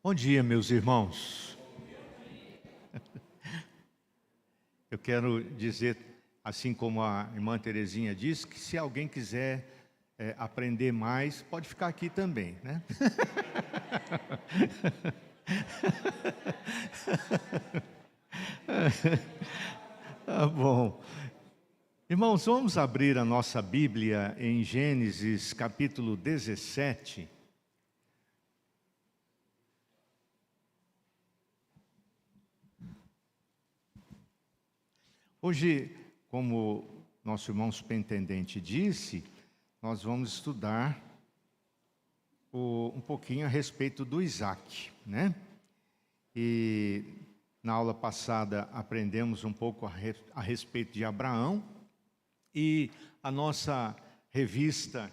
Bom dia, meus irmãos. Eu quero dizer, assim como a irmã Terezinha disse, que se alguém quiser aprender mais, pode ficar aqui também, né? Tá bom. Irmãos, vamos abrir a nossa Bíblia em Gênesis capítulo 17. Hoje, como nosso irmão superintendente disse, nós vamos estudar um pouquinho a respeito do Isaac, né? E na aula passada aprendemos um pouco a respeito de Abraão, e a nossa revista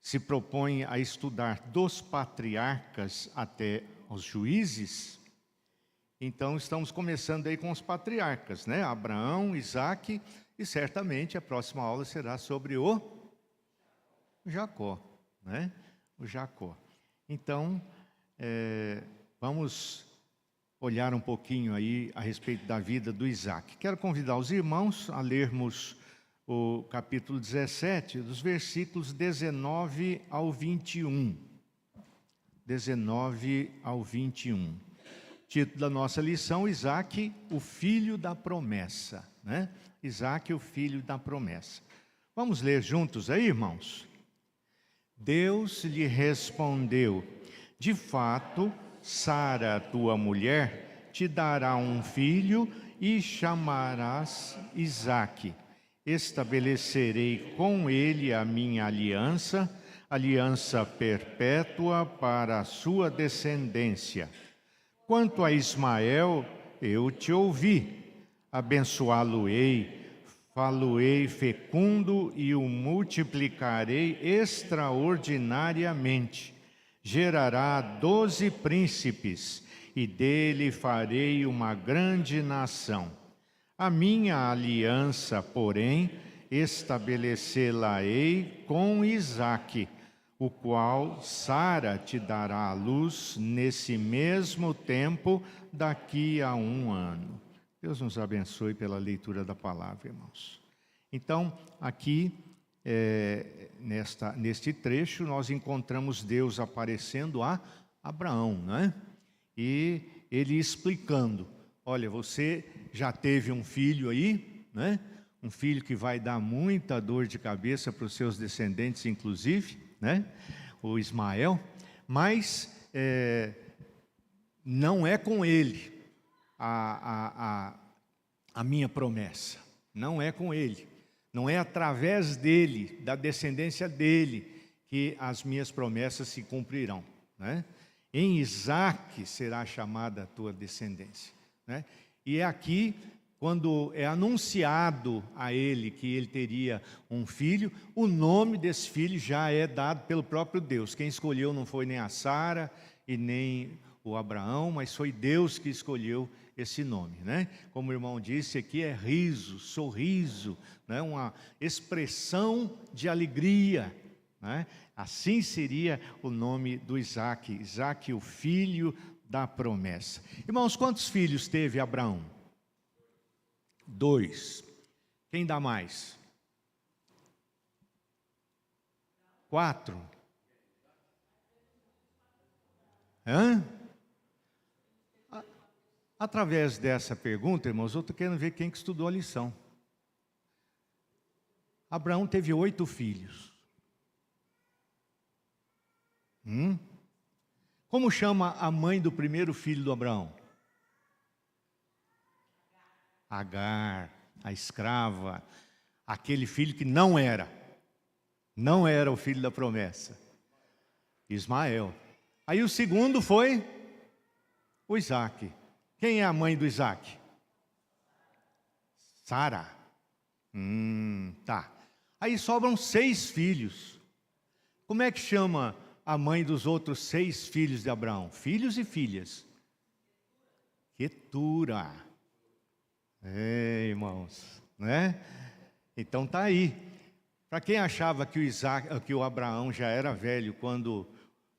se propõe a estudar dos patriarcas até os juízes. Então, estamos começando aí com os patriarcas, né? Abraão, Isaac, e certamente a próxima aula será sobre o Jacó, né? O Jacó. Então, vamos olhar um pouquinho aí a respeito da vida do Isaac. Quero convidar os irmãos a lermos o capítulo 17, dos versículos 19 ao 21. 19 ao 21. Título da nossa lição: Isaac, o filho da promessa, né? Isaac, o filho da promessa. Vamos ler juntos aí, irmãos? Deus lhe respondeu: de fato, Sara, tua mulher, te dará um filho e chamarás Isaque. Estabelecerei com ele a minha aliança, aliança perpétua para a sua descendência. Quanto a Ismael, eu te ouvi, abençoá-lo-ei, falo-ei fecundo e o multiplicarei extraordinariamente. Gerará 12 príncipes, e dele farei uma grande nação. A minha aliança, porém, estabelecê-la-ei com Isaque, o qual Sara te dará à luz nesse mesmo tempo, daqui a 1 ano. Deus nos abençoe pela leitura da palavra, irmãos. Então, aqui, neste trecho, nós encontramos Deus aparecendo a Abraão, né? E ele explicando: olha, você já teve um filho aí, né? Um filho que vai dar muita dor de cabeça para os seus descendentes, inclusive, né? O Ismael, mas não é com ele a minha promessa, não é com ele, não é através dele, da descendência dele, que as minhas promessas se cumprirão, né? Em Isaque será chamada a tua descendência, né? E é aqui, quando é anunciado a ele que ele teria um filho, o nome desse filho já é dado pelo próprio Deus. Quem escolheu não foi nem a Sara e nem o Abraão, mas foi Deus que escolheu esse nome, né? Como o irmão disse, aqui é riso, sorriso, né? Uma expressão de alegria, né? Assim seria o nome do Isaque, Isaque, o filho da promessa. Irmãos, quantos filhos teve Abraão? 2. Quem dá mais? 4. Hã? Através dessa pergunta, irmãos, eu estou querendo ver quem que estudou a lição. Abraão teve 8 filhos. Como chama a mãe do primeiro filho do Abraão? Agar, a escrava, aquele filho que não era o filho da promessa, Ismael. Aí o segundo foi o Isaque. Quem é a mãe do Isaque? Sara. Tá. Aí sobram 6 filhos. Como é que chama a mãe dos outros 6 filhos de Abraão? Filhos e filhas? Quetura. Irmãos, né? Então tá aí. Para quem achava que o Abraão já era velho quando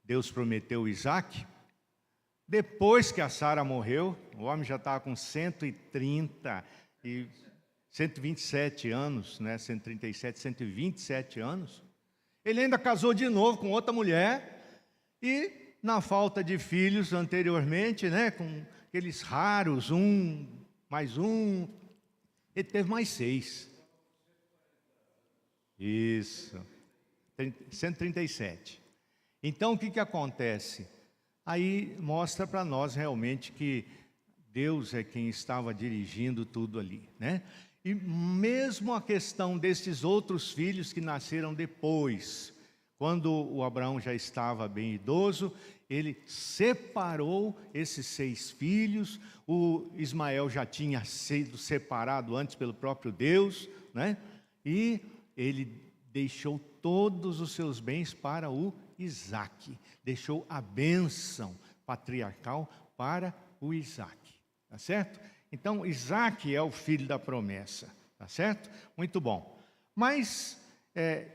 Deus prometeu Isaac. Depois que a Sara morreu, o homem já estava com 127 anos, né? 137, 127 anos. Ele ainda casou de novo com outra mulher e, na falta de filhos anteriormente, né? Com aqueles raros, mais um, ele teve mais 6. Isso, 137. Então, o que acontece? Aí mostra para nós realmente que Deus é quem estava dirigindo tudo ali, né? E mesmo a questão desses outros filhos que nasceram depois, quando o Abraão já estava bem idoso, ele separou esses 6 filhos, o Ismael já tinha sido separado antes pelo próprio Deus, né? E ele deixou todos os seus bens para o Isaac, deixou a bênção patriarcal para o Isaac, tá certo? Então, Isaac é o filho da promessa, tá certo? Muito bom. Mas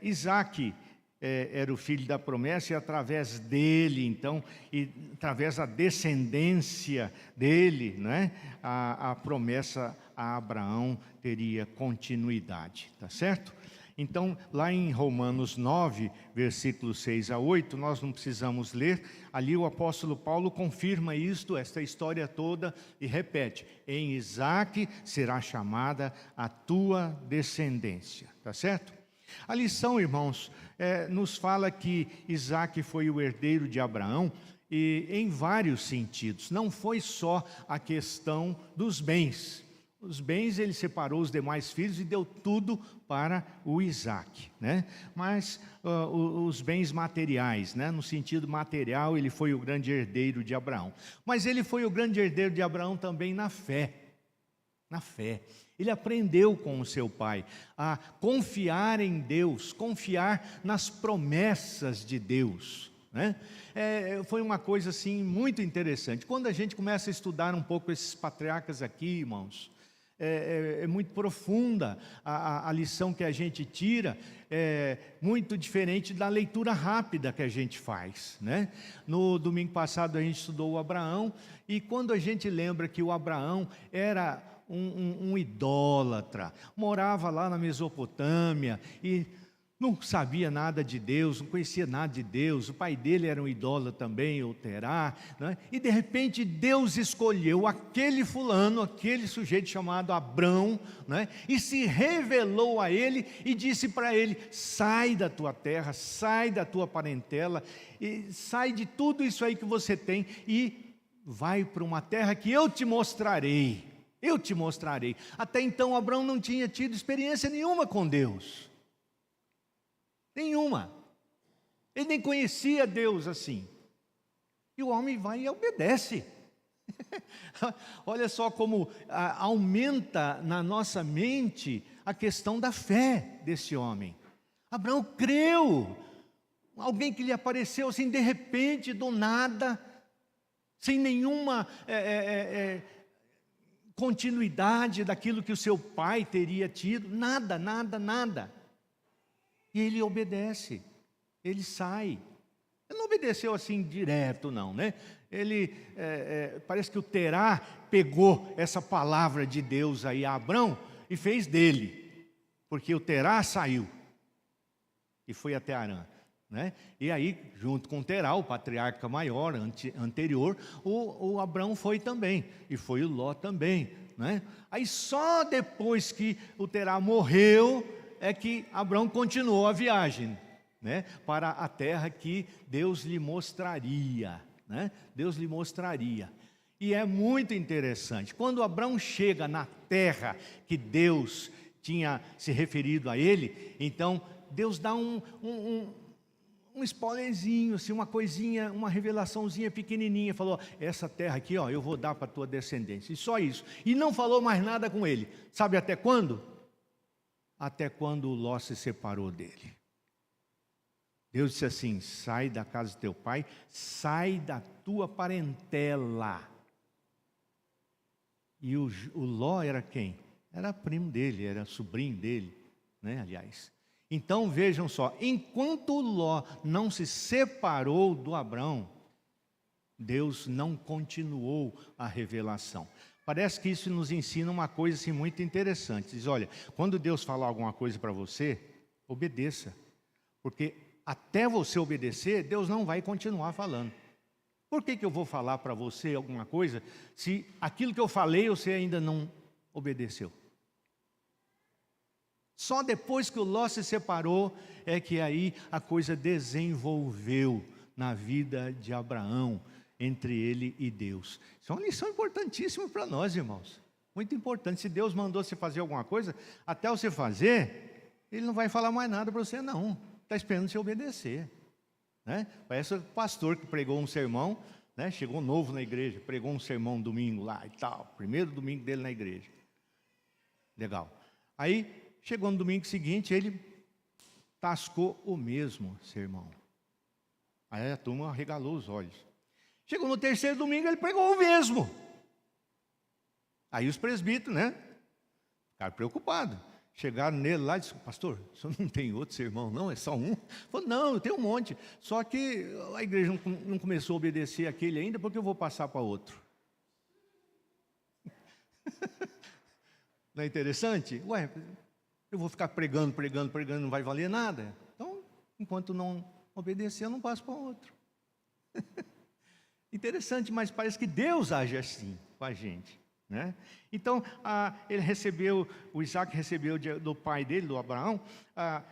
Isaac era o filho da promessa e através dele, então, e através da descendência dele, né, a promessa a Abraão teria continuidade, tá certo? Então, lá em Romanos 9, versículos 6 a 8, nós não precisamos ler, ali o apóstolo Paulo confirma isto, esta história toda, e repete: em Isaque será chamada a tua descendência, tá certo? A lição, irmãos, nos fala que Isaque foi o herdeiro de Abraão, e em vários sentidos, não foi só a questão dos bens. Os bens ele separou os demais filhos e deu tudo para o Isaac, né? Mas os bens materiais, né? No sentido material, ele foi o grande herdeiro de Abraão. Mas ele foi o grande herdeiro de Abraão também na fé. Na fé. Ele aprendeu com o seu pai a confiar em Deus, confiar nas promessas de Deus, né? Foi uma coisa assim muito interessante. Quando a gente começa a estudar um pouco esses patriarcas aqui, irmãos, é muito profunda a lição que a gente tira, muito diferente da leitura rápida que a gente faz, né? No domingo passado a gente estudou o Abraão, e quando a gente lembra que o Abraão era um idólatra, morava lá na Mesopotâmia e não sabia nada de Deus, não conhecia nada de Deus, o pai dele era um idólatra também, o Terá, né? E de repente Deus escolheu aquele fulano, aquele sujeito chamado Abrão, né? E se revelou a ele e disse para ele: sai da tua terra, sai da tua parentela, e sai de tudo isso aí que você tem e vai para uma terra que eu te mostrarei, eu te mostrarei. Até então Abrão não tinha tido experiência nenhuma com Deus. Nenhuma. Ele nem conhecia Deus assim. E o homem vai e obedece. Olha só como aumenta na nossa mente a questão da fé desse homem. Abraão creu. Alguém que lhe apareceu assim de repente, do nada, sem nenhuma continuidade daquilo que o seu pai teria tido. Nada, nada, nada. E ele obedece, ele sai. Ele não obedeceu assim direto não, né? Ele, parece que o Terá pegou essa palavra de Deus aí a Abrão e fez dele. Porque o Terá saiu e foi até Harã, né? E aí, junto com o Terá, o patriarca maior, anterior, o Abrão foi também, e foi o Ló também, né? Aí só depois que o Terá morreu, é que Abraão continuou a viagem, né, para a terra que Deus lhe mostraria, né? Deus lhe mostraria. E é muito interessante, quando Abraão chega na terra que Deus tinha se referido a ele, então Deus dá um spoilerzinho, assim, uma coisinha, uma revelaçãozinha pequenininha, falou: essa terra aqui, ó, eu vou dar para a tua descendência, e só isso, e não falou mais nada com ele. Sabe até quando? Até quando Ló se separou dele. Deus disse assim: sai da casa do teu pai, sai da tua parentela. E o Ló era quem? Era primo dele, era sobrinho dele, né, aliás. Então vejam só, enquanto Ló não se separou do Abrão, Deus não continuou a revelação. Parece que isso nos ensina uma coisa assim, muito interessante. Diz, olha, quando Deus falar alguma coisa para você, obedeça. Porque até você obedecer, Deus não vai continuar falando. Por que eu vou falar para você alguma coisa, se aquilo que eu falei você ainda não obedeceu? Só depois que o Ló se separou, é que aí a coisa desenvolveu na vida de Abraão, entre ele e Deus. Isso é uma lição importantíssima para nós, irmãos. Muito importante. Se Deus mandou você fazer alguma coisa, até você fazer, Ele não vai falar mais nada para você, não. Está esperando você obedecer. Né? Parece o pastor que pregou um sermão, né? Chegou novo na igreja, pregou um sermão domingo lá e tal. Primeiro domingo dele na igreja. Legal. Aí, chegou no domingo seguinte, ele tascou o mesmo sermão. Aí a turma arregalou os olhos. Chegou no terceiro domingo, ele pregou o mesmo. Aí os presbíteros, né? Ficaram preocupados. Chegaram nele lá e disseram, pastor, o senhor não tem outro sermão, não? É só um? Falou, não, eu tenho um monte. Só que a igreja não começou a obedecer aquele ainda, porque eu vou passar para outro. Não é interessante? Ué, eu vou ficar pregando, não vai valer nada. Então, enquanto não obedecer, eu não passo para outro. Interessante, mas parece que Deus age assim com a gente, né? Então, o Isaac recebeu do pai dele, do Abraão, a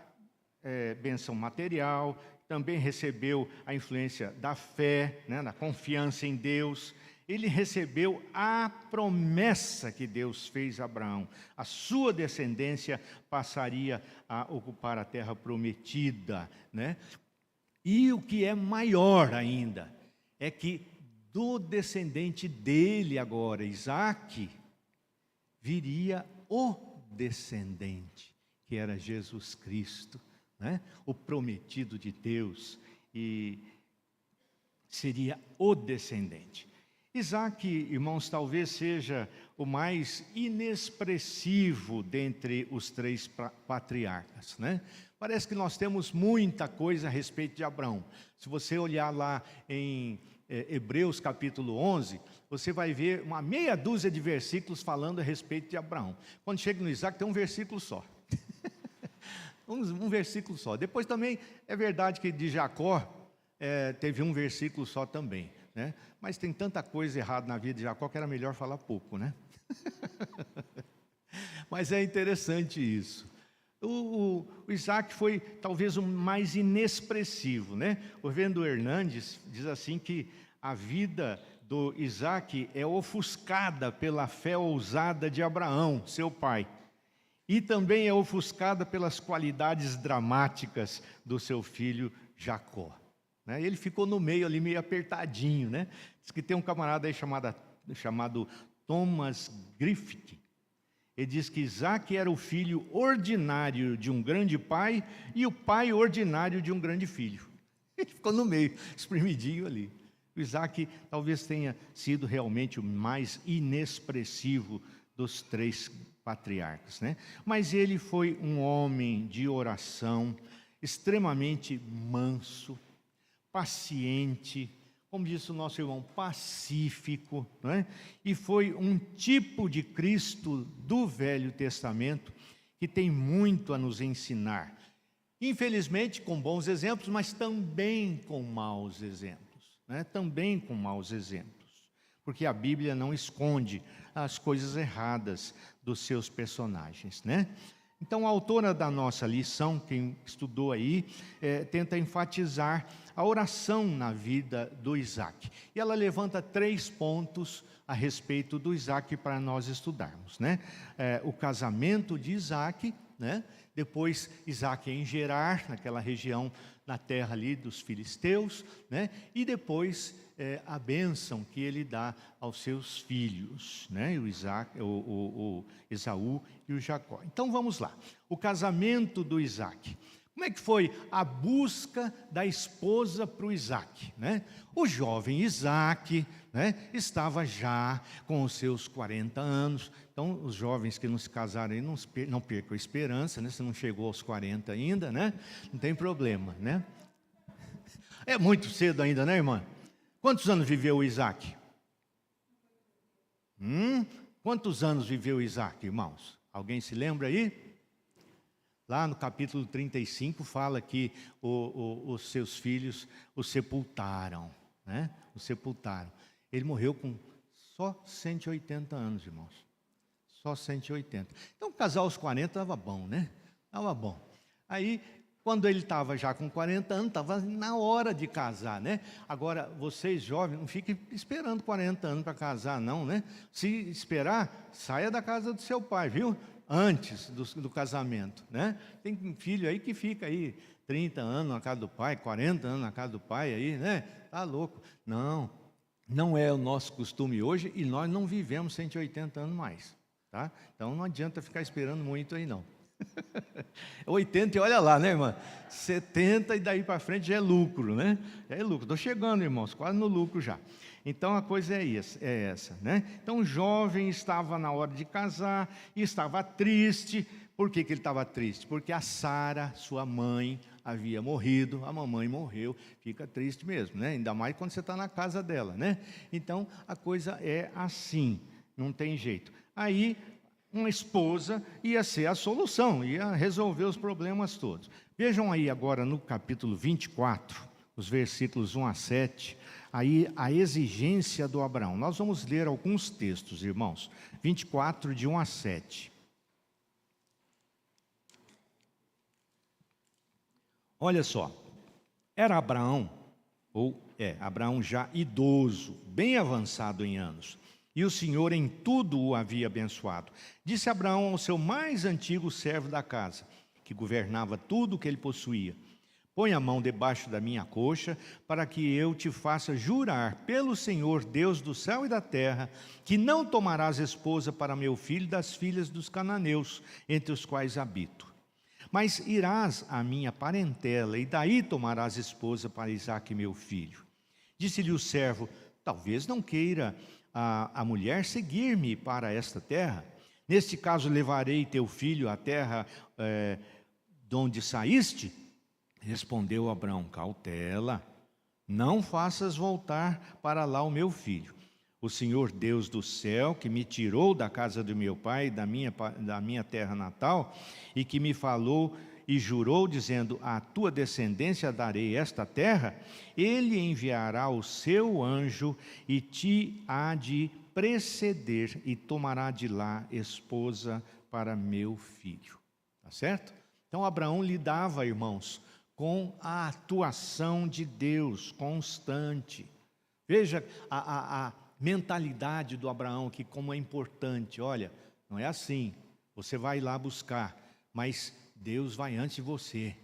bênção material, também recebeu a influência da fé, né, da confiança em Deus. Ele recebeu a promessa que Deus fez a Abraão. A sua descendência passaria a ocupar a terra prometida, né? E o que é maior ainda, é que do descendente dele agora, Isaac, viria o descendente, que era Jesus Cristo, né? O prometido de Deus, e seria o descendente. Isaac, irmãos, talvez seja o mais inexpressivo dentre os três patriarcas, né? Parece que nós temos muita coisa a respeito de Abraão. Se você olhar lá em Hebreus capítulo 11, você vai ver uma meia dúzia de versículos falando a respeito de Abraão. Quando chega no Isaac, tem um versículo só. um versículo só. Depois também é verdade que de Jacó teve um versículo só também, né? Mas tem tanta coisa errada na vida de Jacó que era melhor falar pouco, né? Mas é interessante isso. O Isaac foi talvez o mais inexpressivo, né? O Reverendo Hernandes diz assim que a vida do Isaac é ofuscada pela fé ousada de Abraão, seu pai, e também é ofuscada pelas qualidades dramáticas do seu filho Jacó, né? Ele ficou no meio ali, meio apertadinho, né? Diz que tem um camarada aí chamado Thomas Griffith. Ele diz que Isaac era o filho ordinário de um grande pai e o pai ordinário de um grande filho. Ele ficou no meio, espremidinho ali. O Isaac talvez tenha sido realmente o mais inexpressivo dos três patriarcas, né? Mas ele foi um homem de oração, extremamente manso, paciente, como disse o nosso irmão, pacífico, não é? E foi um tipo de Cristo do Velho Testamento que tem muito a nos ensinar. Infelizmente, com bons exemplos, mas também com maus exemplos, né? Também com maus exemplos, porque a Bíblia não esconde as coisas erradas dos seus personagens, né? Então, a autora da nossa lição, quem estudou aí, tenta enfatizar a oração na vida do Isaac. E ela levanta 3 pontos a respeito do Isaac para nós estudarmos, né? O casamento de Isaac, né? Depois Isaac em Gerar, naquela região, na terra ali dos filisteus, né? E depois a bênção que ele dá aos seus filhos, né? O Esaú e o Jacó. Então vamos lá. O casamento do Isaac. Como é que foi a busca da esposa para o Isaac, né? O jovem Isaac, né, estava já com os seus 40 anos. Então, os jovens que não se casaram aí, não percam a esperança, né? Se não chegou aos 40 ainda, né? Não tem problema, né? É muito cedo ainda, né, irmã? Quantos anos viveu o Isaac? Quantos anos viveu Isaac, irmãos? Alguém se lembra aí? Lá no capítulo 35 fala que os seus filhos o sepultaram, né? O sepultaram. Ele morreu com só 180 anos, irmãos. Só 180. Então, casar aos 40 estava bom, né? Estava bom. Aí, quando ele estava já com 40 anos, estava na hora de casar, né? Agora, vocês jovens, não fiquem esperando 40 anos para casar, não, né? Se esperar, saia da casa do seu pai, viu? Antes do casamento, né? Tem filho aí que fica aí 30 anos na casa do pai, 40 anos na casa do pai aí, né? Tá louco. Não, não é o nosso costume hoje e nós não vivemos 180 anos mais, tá? Então não adianta ficar esperando muito aí não. 80 e olha lá, né, irmã? 70 e daí para frente já é lucro, né? Já é lucro. Estou chegando, irmãos, quase no lucro já. Então a coisa é essa, né? Então o jovem estava na hora de casar e estava triste. Por que ele estava triste? Porque a Sara, sua mãe, havia morrido, a mamãe morreu, fica triste mesmo, né? Ainda mais quando você está na casa dela, né? Então a coisa é assim, não tem jeito. Aí uma esposa ia ser a solução, ia resolver os problemas todos. Vejam aí agora no capítulo 24, os versículos 1 a 7, aí a exigência do Abraão. Nós vamos ler alguns textos, irmãos. 24, de 1 a 7. Olha só, era Abraão, Abraão já idoso, bem avançado em anos, e o Senhor em tudo o havia abençoado. Disse Abraão ao seu mais antigo servo da casa, que governava tudo o que ele possuía: põe a mão debaixo da minha coxa, para que eu te faça jurar pelo Senhor, Deus do céu e da terra, que não tomarás esposa para meu filho das filhas dos cananeus, entre os quais habito. Mas irás à minha parentela, e daí tomarás esposa para Isaque meu filho. Disse-lhe o servo: talvez não queira a mulher seguir-me para esta terra. Neste caso levarei teu filho à terra de onde saíste. Respondeu Abraão: cautela, não faças voltar para lá o meu filho. O Senhor Deus do céu, que me tirou da casa do meu pai, da minha terra natal, e que me falou e jurou, dizendo: à tua descendência darei esta terra, ele enviará o seu anjo e te há de preceder e tomará de lá esposa para meu filho. Tá certo? Então Abraão lidava, irmãos, com a atuação de Deus constante. Veja a mentalidade do Abraão, que como é importante. Olha, não é assim, você vai lá buscar, mas Deus vai antes de você.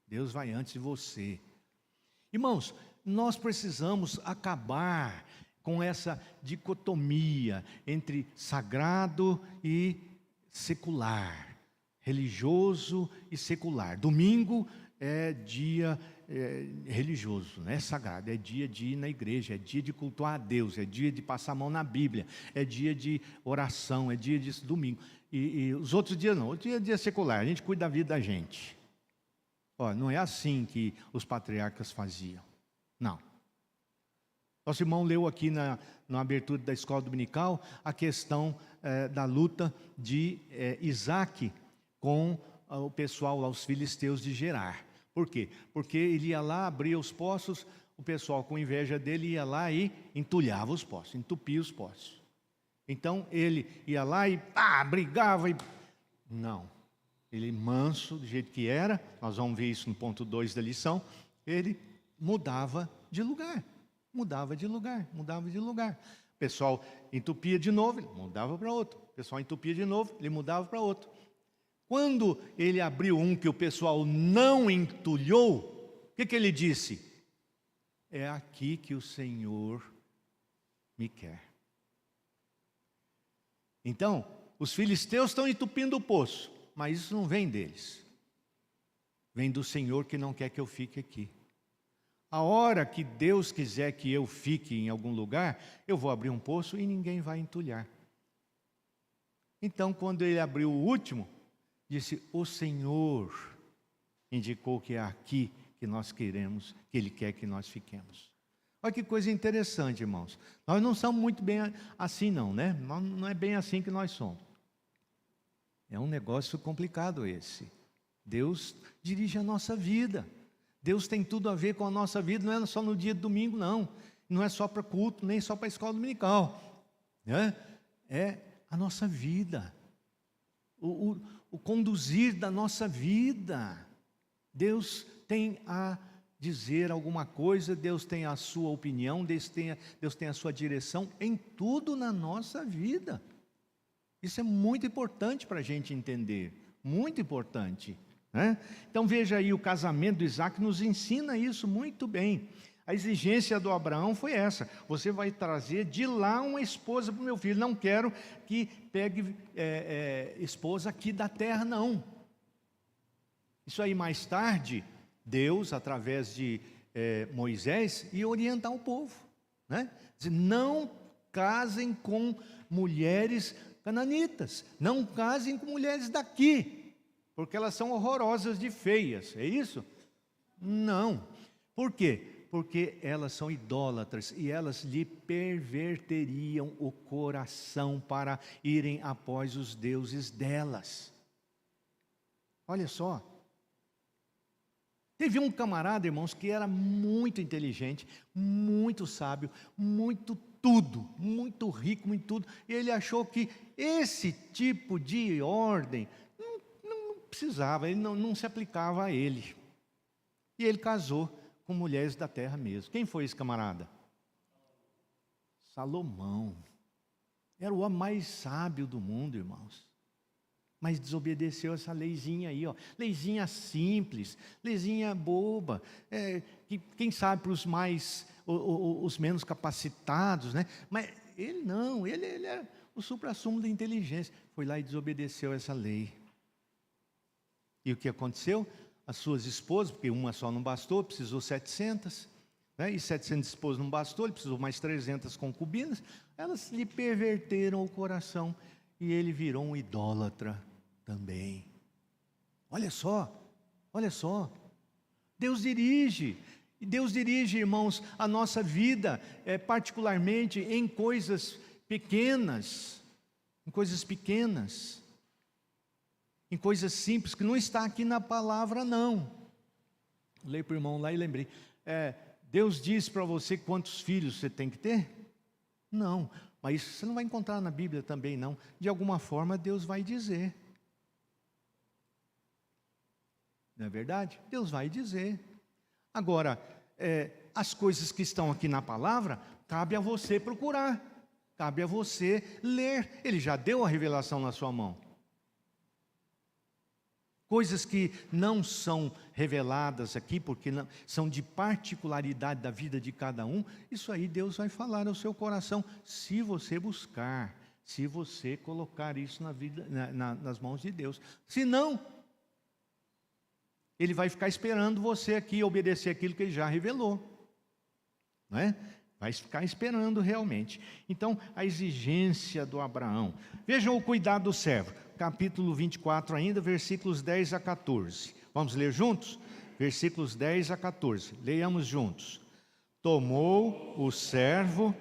Deus vai antes de você. Irmãos, nós precisamos acabar com essa dicotomia entre sagrado e secular, religioso e secular. Domingo é dia religioso, não é sagrado, é dia de ir na igreja, é dia de cultuar a Deus, é dia de passar a mão na Bíblia, é dia de oração, é dia de domingo. E os outros dias não, outro dia é dia secular, a gente cuida da vida da gente. Não é assim que os patriarcas faziam, não. Nosso irmão leu aqui na abertura da escola dominical a questão da luta de Isaac com o pessoal lá, os filisteus de Gerar. Por quê? Porque ele ia lá, abria os poços, o pessoal com inveja dele ia lá e entulhava os poços, entupia os poços. Então ele ia lá e brigava e... Não, ele manso do jeito que era, nós vamos ver isso no ponto 2 da lição, ele mudava de lugar. Mudava de lugar. O pessoal entupia de novo, ele mudava para outro. O pessoal entupia de novo, ele mudava para outro. Quando ele abriu um que o pessoal não entulhou, o que ele disse? É aqui que o Senhor me quer. Então, os filisteus estão entupindo o poço, mas isso não vem deles. vem do Senhor que não quer que eu fique aqui. A hora que Deus quiser que eu fique em algum lugar, eu vou abrir um poço e ninguém vai entulhar. Então, quando ele abriu o último, disse: o Senhor indicou que é aqui que nós queremos, que Ele quer que nós fiquemos. Olha que coisa interessante, irmãos. Nós não somos muito bem assim não, né? Não é bem assim que nós somos. É um negócio complicado esse. Deus dirige a nossa vida. Deus tem tudo a ver com a nossa vida, não é só no dia de domingo, não. Não é só para culto, nem só para a escola dominical. Né? É a nossa vida. O conduzir da nossa vida. Deus tem a dizer alguma coisa, Deus tem a sua opinião, Deus tem a sua direção em tudo na nossa vida. Isso é muito importante para a gente entender, muito importante. Né? Então veja aí, o casamento de Isaac nos ensina isso muito bem. A exigência do Abraão foi essa: você vai trazer de lá uma esposa para o meu filho, não quero que pegue esposa aqui da terra, não. Isso aí mais tarde, Deus, através de Moisés, ia orientar o povo. Né? Dizer, não casem com mulheres cananitas, não casem com mulheres daqui, porque elas são horrorosas de feias, é isso? Não. Por quê? Porque elas são idólatras e elas lhe perverteriam o coração para irem após os deuses delas. Olha só. Teve um camarada, irmãos, que era muito inteligente, muito sábio, muito tudo, muito rico, muito tudo. E ele achou que esse tipo de ordem não precisava, ele não se aplicava a ele. E ele casou com mulheres da terra mesmo. Quem foi esse camarada? Salomão. Era o homem mais sábio do mundo, irmãos. Mas desobedeceu essa leizinha aí, ó. Leizinha simples, leizinha boba, que, quem sabe para os mais, os menos capacitados, né? Mas ele não, ele é o suprassumo da inteligência. Foi lá e desobedeceu essa lei. E o que aconteceu? As suas esposas, porque uma só não bastou, precisou 700, né? E 700 esposas não bastou, ele precisou mais 300 concubinas, elas lhe perverteram o coração e ele virou um idólatra também. Olha só, Deus dirige, irmãos, a nossa vida, particularmente em coisas pequenas, em coisas simples, que não está aqui na palavra, não. Leio para o irmão lá e lembrei. Deus diz para você quantos filhos você tem que ter? Não, mas isso você não vai encontrar na Bíblia também, não. De alguma forma Deus vai dizer. Não é verdade? Deus vai dizer. Agora, as coisas que estão aqui na palavra, cabe a você procurar, cabe a você ler. Ele já deu a revelação na sua mão. Coisas que não são reveladas aqui, porque não, são de particularidade da vida de cada um, isso aí Deus vai falar ao seu coração, se você buscar, se você colocar isso na vida, nas mãos de Deus. Se não, Ele vai ficar esperando você aqui obedecer aquilo que Ele já revelou. Não é? Vai ficar esperando realmente. Então, a exigência do Abraão. Vejam o cuidado do servo. Capítulo 24 ainda, versículos 10 a 14. Vamos ler juntos? Versículos 10 a 14. Leiamos juntos. Tomou o servo...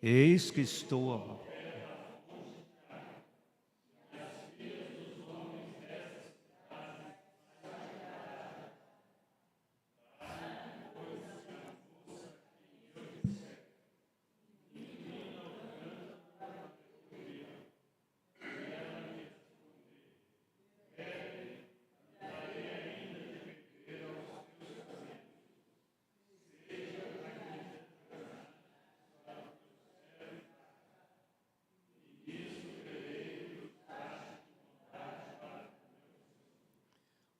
Eis que estou...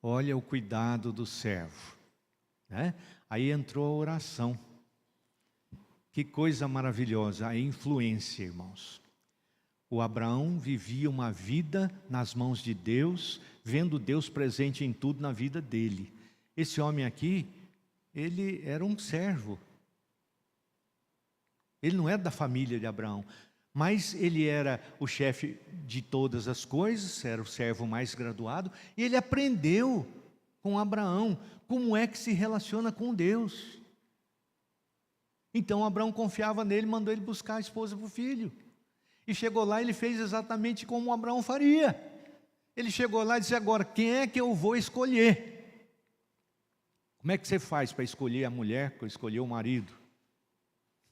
Olha o cuidado do servo, né? Aí entrou a oração. Que coisa maravilhosa, a influência, irmãos. O Abraão vivia uma vida nas mãos de Deus, vendo Deus presente em tudo na vida dele. Esse homem aqui, ele era um servo. Ele não era da família de Abraão, mas ele era o chefe de todas as coisas, era o servo mais graduado, e ele aprendeu com Abraão como é que se relaciona com Deus. Então Abraão confiava nele, mandou ele buscar a esposa para o filho. E chegou lá, ele fez exatamente como Abraão faria. Ele chegou lá e disse: agora, quem é que eu vou escolher? Como é que você faz para escolher a mulher, para escolher o marido?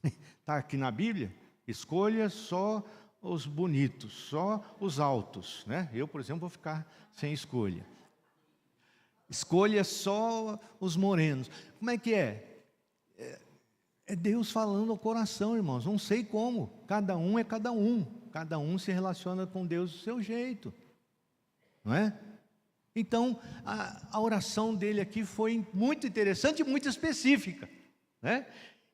Está aqui na Bíblia: escolha só os bonitos, só os altos, né? Eu, por exemplo, vou ficar sem escolha. Escolha só os morenos. Como é que é? É Deus falando ao coração, irmãos. Não sei como. Cada um é cada um. Cada um se relaciona com Deus do seu jeito, não é? Então, a oração dele aqui foi muito interessante e muito específica, né?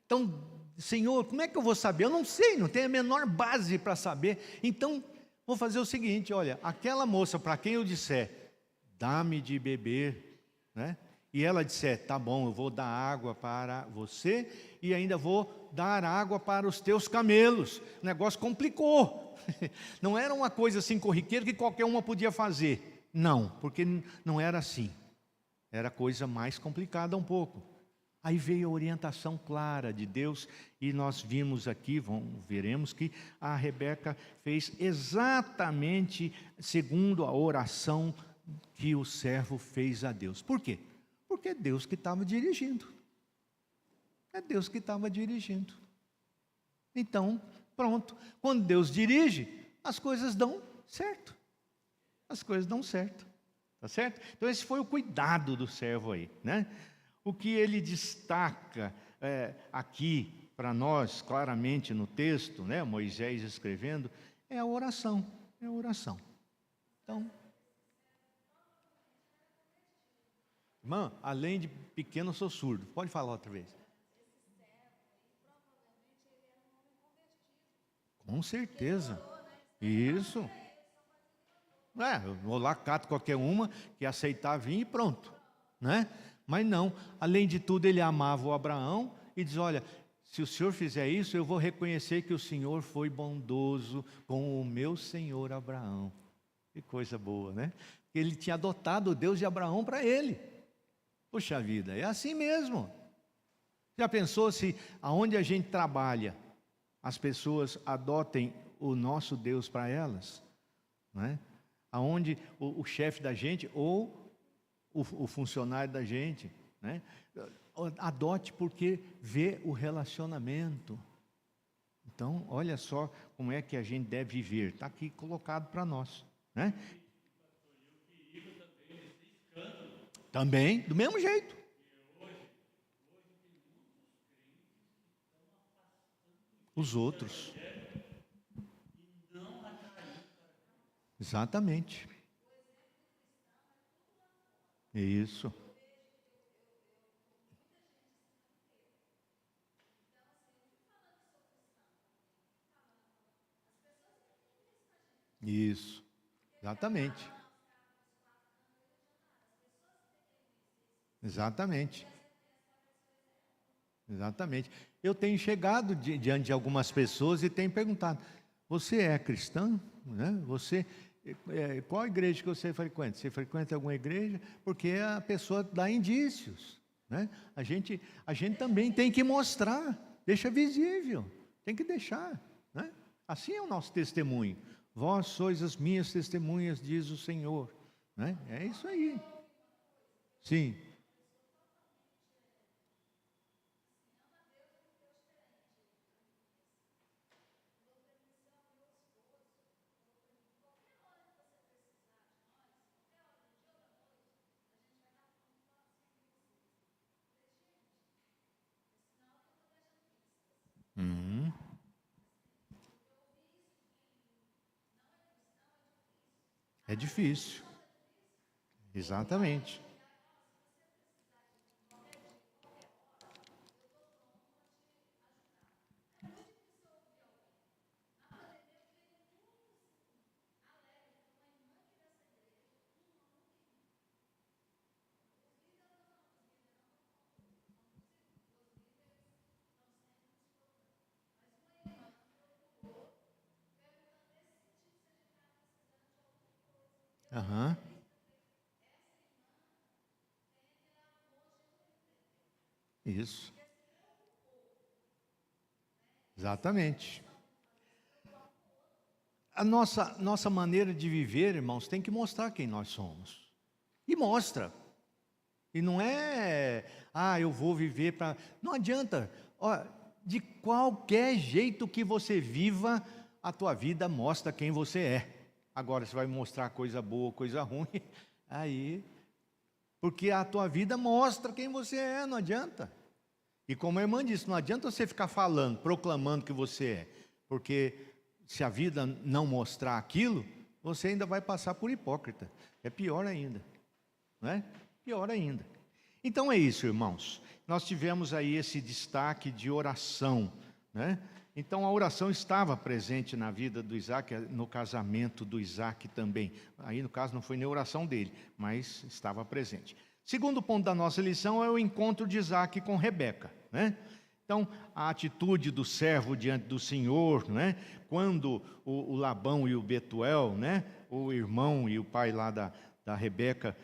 Então, Senhor, como é que eu vou saber? Eu não sei, não tenho a menor base para saber. Então, vou fazer o seguinte: olha, aquela moça para quem eu disser, dá-me de beber, né? E ela disser, tá bom, eu vou dar água para você e ainda vou dar água para os teus camelos. O negócio complicou. Não era uma coisa assim corriqueira que qualquer uma podia fazer. Não, porque não era assim. Era coisa mais complicada um pouco. Aí veio a orientação clara de Deus e nós vimos aqui, veremos que a Rebeca fez exatamente segundo a oração que o servo fez a Deus. Por quê? Porque é Deus que estava dirigindo. É Deus que estava dirigindo. Então, pronto. Quando Deus dirige, as coisas dão certo. As coisas dão certo. Tá certo? Então, esse foi o cuidado do servo aí, né? O que ele destaca aqui para nós, claramente no texto, né? Moisés escrevendo, é a oração. É a oração. Então, irmã, além de pequeno, eu sou surdo. Pode falar outra vez. Com certeza. Isso. Eu vou lá, cato qualquer uma que aceitar vir e pronto, né? Mas não. Além de tudo, ele amava o Abraão e diz: olha, se o senhor fizer isso, eu vou reconhecer que o senhor foi bondoso com o meu senhor Abraão. Que coisa boa, né? Ele tinha adotado o Deus de Abraão para ele. Puxa vida, é assim mesmo. Já pensou se aonde a gente trabalha, as pessoas adotem o nosso Deus para elas? Não é? Aonde o chefe da gente ou o funcionário da gente, né? Adote porque vê o relacionamento. Então, olha só como é que a gente deve viver. Está aqui colocado para nós, né? Também, do mesmo jeito. Os outros. Exatamente. Isso. Isso. Exatamente. Exatamente. Exatamente. Eu tenho chegado diante de algumas pessoas e tenho perguntado: você é cristão? Né? Você, qual igreja que você frequenta? Você frequenta alguma igreja? Porque a pessoa dá indícios, né? A gente também tem que mostrar, deixa visível, tem que deixar, né? Assim é o nosso testemunho. Vós sois as minhas testemunhas, diz o Senhor, né? É isso aí. Sim. Uhum. É difícil. Exatamente. Aham. Isso. Exatamente. A nossa maneira de viver, irmãos, tem que mostrar quem nós somos. E mostra. E não é, eu vou viver para... Não adianta. Ó, de qualquer jeito que você viva, a tua vida mostra quem você é. Agora, você vai mostrar coisa boa, coisa ruim, aí... Porque a tua vida mostra quem você é, não adianta. E como a irmã disse, não adianta você ficar falando, proclamando que você é. Porque se a vida não mostrar aquilo, você ainda vai passar por hipócrita. É pior ainda. Não é? Pior ainda. Então é isso, irmãos. Nós tivemos aí esse destaque de oração, né? Então a oração estava presente na vida do Isaac, no casamento do Isaac também. Aí no caso não foi nem a oração dele, mas estava presente. Segundo ponto da nossa lição é o encontro de Isaac com Rebeca, né? Então, a atitude do servo diante do Senhor, né? Quando o Labão e o Betuel, né? O irmão e o pai lá da Rebeca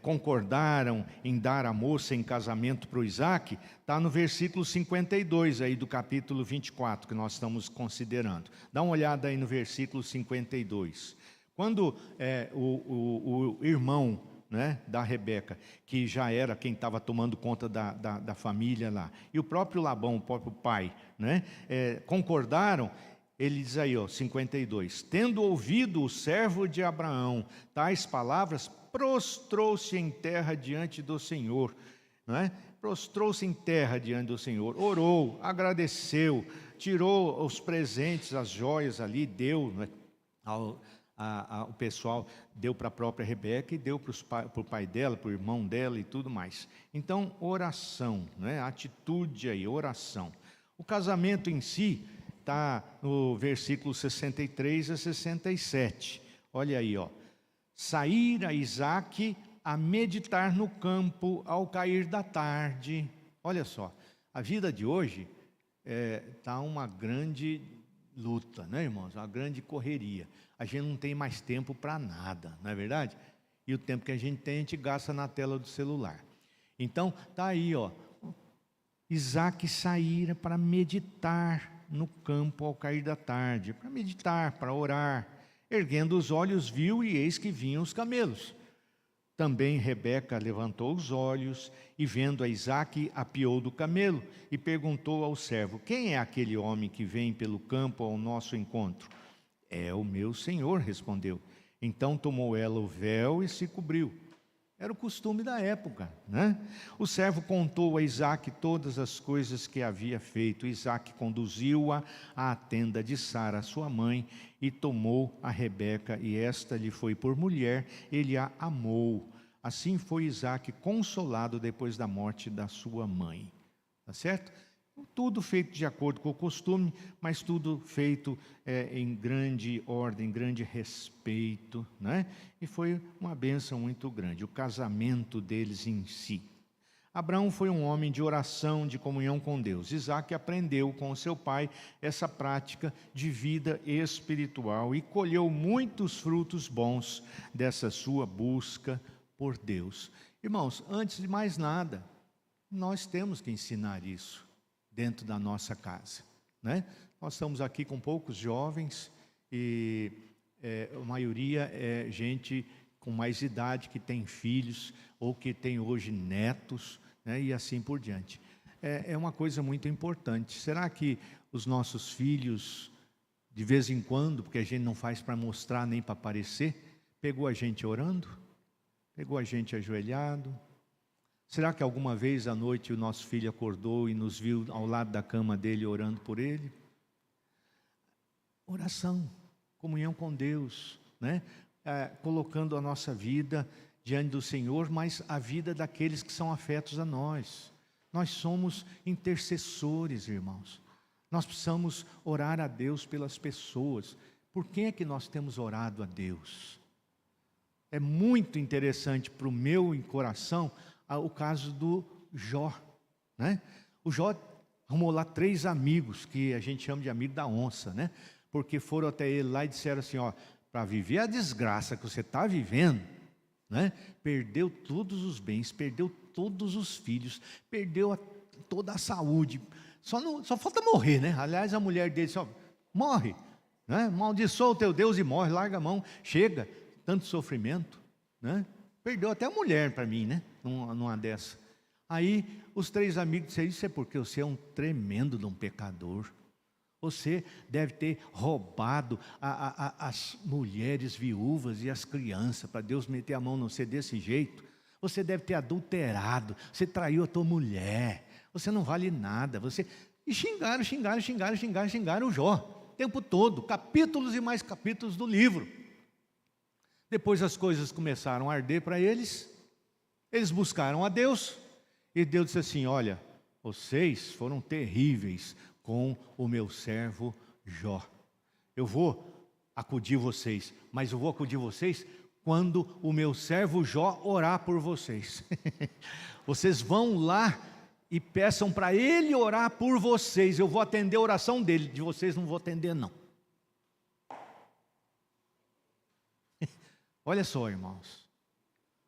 concordaram em dar a moça em casamento para o Isaac, está no versículo 52 aí do capítulo 24 que nós estamos considerando. Dá uma olhada aí no versículo 52. Quando o irmão, né, da Rebeca, que já era quem estava tomando conta da família lá, e o próprio Labão, o próprio pai, né, concordaram. Ele diz aí, 52, tendo ouvido o servo de Abraão tais palavras, prostrou-se em terra diante do Senhor, não é? Prostrou-se em terra diante do Senhor, orou, agradeceu, tirou os presentes, as joias ali, deu, né, o pessoal deu para a própria Rebeca e deu para o pai dela, para o irmão dela e tudo mais. Então, oração, né? Atitude aí, oração. O casamento em si está no versículo 63 a 67. Olha aí, saíra Isaac a meditar no campo ao cair da tarde. Olha só, a vida de hoje está uma grande luta, né, irmãos? Uma grande correria. A gente não tem mais tempo para nada, não é verdade? E o tempo que a gente gasta na tela do celular. Então, está aí, Isaac saíra para meditar no campo ao cair da tarde, para meditar, para orar. Erguendo os olhos, viu e eis que vinham os camelos. Também Rebeca levantou os olhos e, vendo a Isaque, apeou do camelo e perguntou ao servo: quem é aquele homem que vem pelo campo ao nosso encontro? É o meu senhor, respondeu. Então tomou ela o véu e se cobriu. Era o costume da época, né? O servo contou a Isaque todas as coisas que havia feito. Isaque conduziu-a à tenda de Sara, sua mãe, e tomou a Rebeca, e esta lhe foi por mulher, ele a amou. Assim foi Isaque consolado depois da morte da sua mãe. Tá certo? Tudo feito de acordo com o costume, mas tudo feito em grande ordem, grande respeito, né? E foi uma bênção muito grande, o casamento deles em si. Abraão foi um homem de oração, de comunhão com Deus. Isaque aprendeu com seu pai essa prática de vida espiritual e colheu muitos frutos bons dessa sua busca por Deus. Irmãos, antes de mais nada, nós temos que ensinar isso dentro da nossa casa, né? Nós estamos aqui com poucos jovens e a maioria é gente com mais idade, que tem filhos ou que tem hoje netos, né? E assim por diante. É uma coisa muito importante. Será que os nossos filhos, de vez em quando, porque a gente não faz para mostrar nem para aparecer, pegou a gente orando? Pegou a gente ajoelhado? Será que alguma vez à noite o nosso filho acordou e nos viu ao lado da cama dele orando por ele? Oração, comunhão com Deus, né? Colocando a nossa vida diante do Senhor, mas a vida daqueles que são afetos a nós. Nós somos intercessores, irmãos. Nós precisamos orar a Deus pelas pessoas. Por quem é que nós temos orado a Deus? É muito interessante para o meu coração o caso do Jó, né? O Jó arrumou lá 3 amigos, que a gente chama de amigo da onça, né? Porque foram até ele lá e disseram assim, para viver a desgraça que você está vivendo, né? Perdeu todos os bens, perdeu todos os filhos, perdeu toda a saúde. Só falta morrer, né? Aliás, a mulher dele disse, ó, morre, né? Amaldiçoa o teu Deus e morre, larga a mão, chega, tanto sofrimento, né? Perdeu até a mulher para mim, né? Numa dessa. Aí os 3 amigos disseram, isso é porque você é um tremendo de um pecador. Você deve ter roubado as mulheres viúvas e as crianças, para Deus meter a mão em você desse jeito. Você deve ter adulterado, você traiu a tua mulher, você não vale nada. E xingaram o Jó, o tempo todo, capítulos e mais capítulos do livro. Depois as coisas começaram a arder para eles, eles buscaram a Deus, e Deus disse assim, olha, vocês foram terríveis com o meu servo Jó. Eu vou acudir vocês, mas eu vou acudir vocês quando o meu servo Jó orar por vocês. Vocês vão lá e peçam para ele orar por vocês. Eu vou atender a oração dele, de vocês não vou atender não. Olha só, irmãos.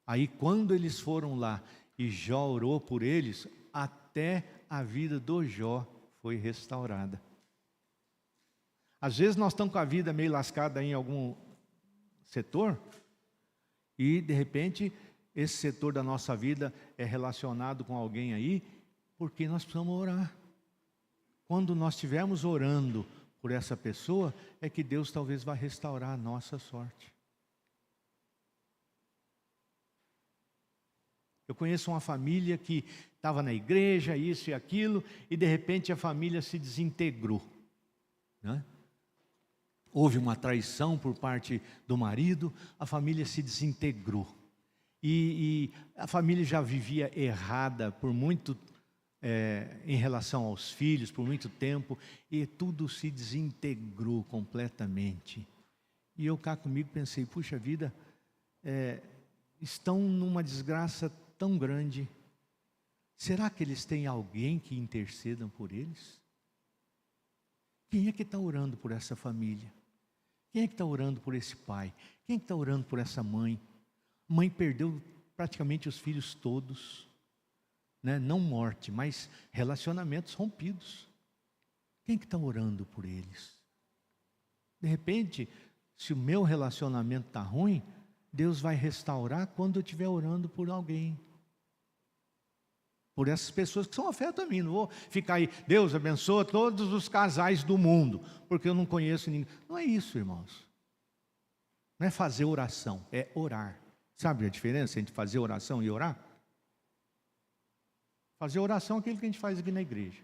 Aí quando eles foram lá e Jó orou por eles, até a vida do Jó foi restaurada. Às vezes nós estamos com a vida meio lascada em algum setor e de repente esse setor da nossa vida é relacionado com alguém aí, porque nós precisamos orar. Quando nós estivermos orando por essa pessoa, é que Deus talvez vá restaurar a nossa sorte. Eu conheço uma família que estava na igreja, isso e aquilo, e de repente a família se desintegrou, né? Houve uma traição por parte do marido, a família se desintegrou. E a família já vivia errada por muito em relação aos filhos, por muito tempo, e tudo se desintegrou completamente. E eu cá comigo pensei, puxa vida, estão numa desgraça tão grande, será que eles têm alguém que intercedam por eles? Quem é que está orando por essa família? Quem é que está orando por esse pai? Quem é que está orando por essa mãe? A mãe perdeu praticamente os filhos todos, né? Não morte, mas relacionamentos rompidos. Quem é que está orando por eles? De repente, se o meu relacionamento está ruim, Deus vai restaurar quando eu estiver orando por alguém. Por essas pessoas que são afeto a mim. Não vou ficar aí, Deus abençoa todos os casais do mundo, porque eu não conheço ninguém. Não é isso, irmãos. Não é fazer oração, é orar. Sabe a diferença entre fazer oração e orar? Fazer oração é aquilo que a gente faz aqui na igreja.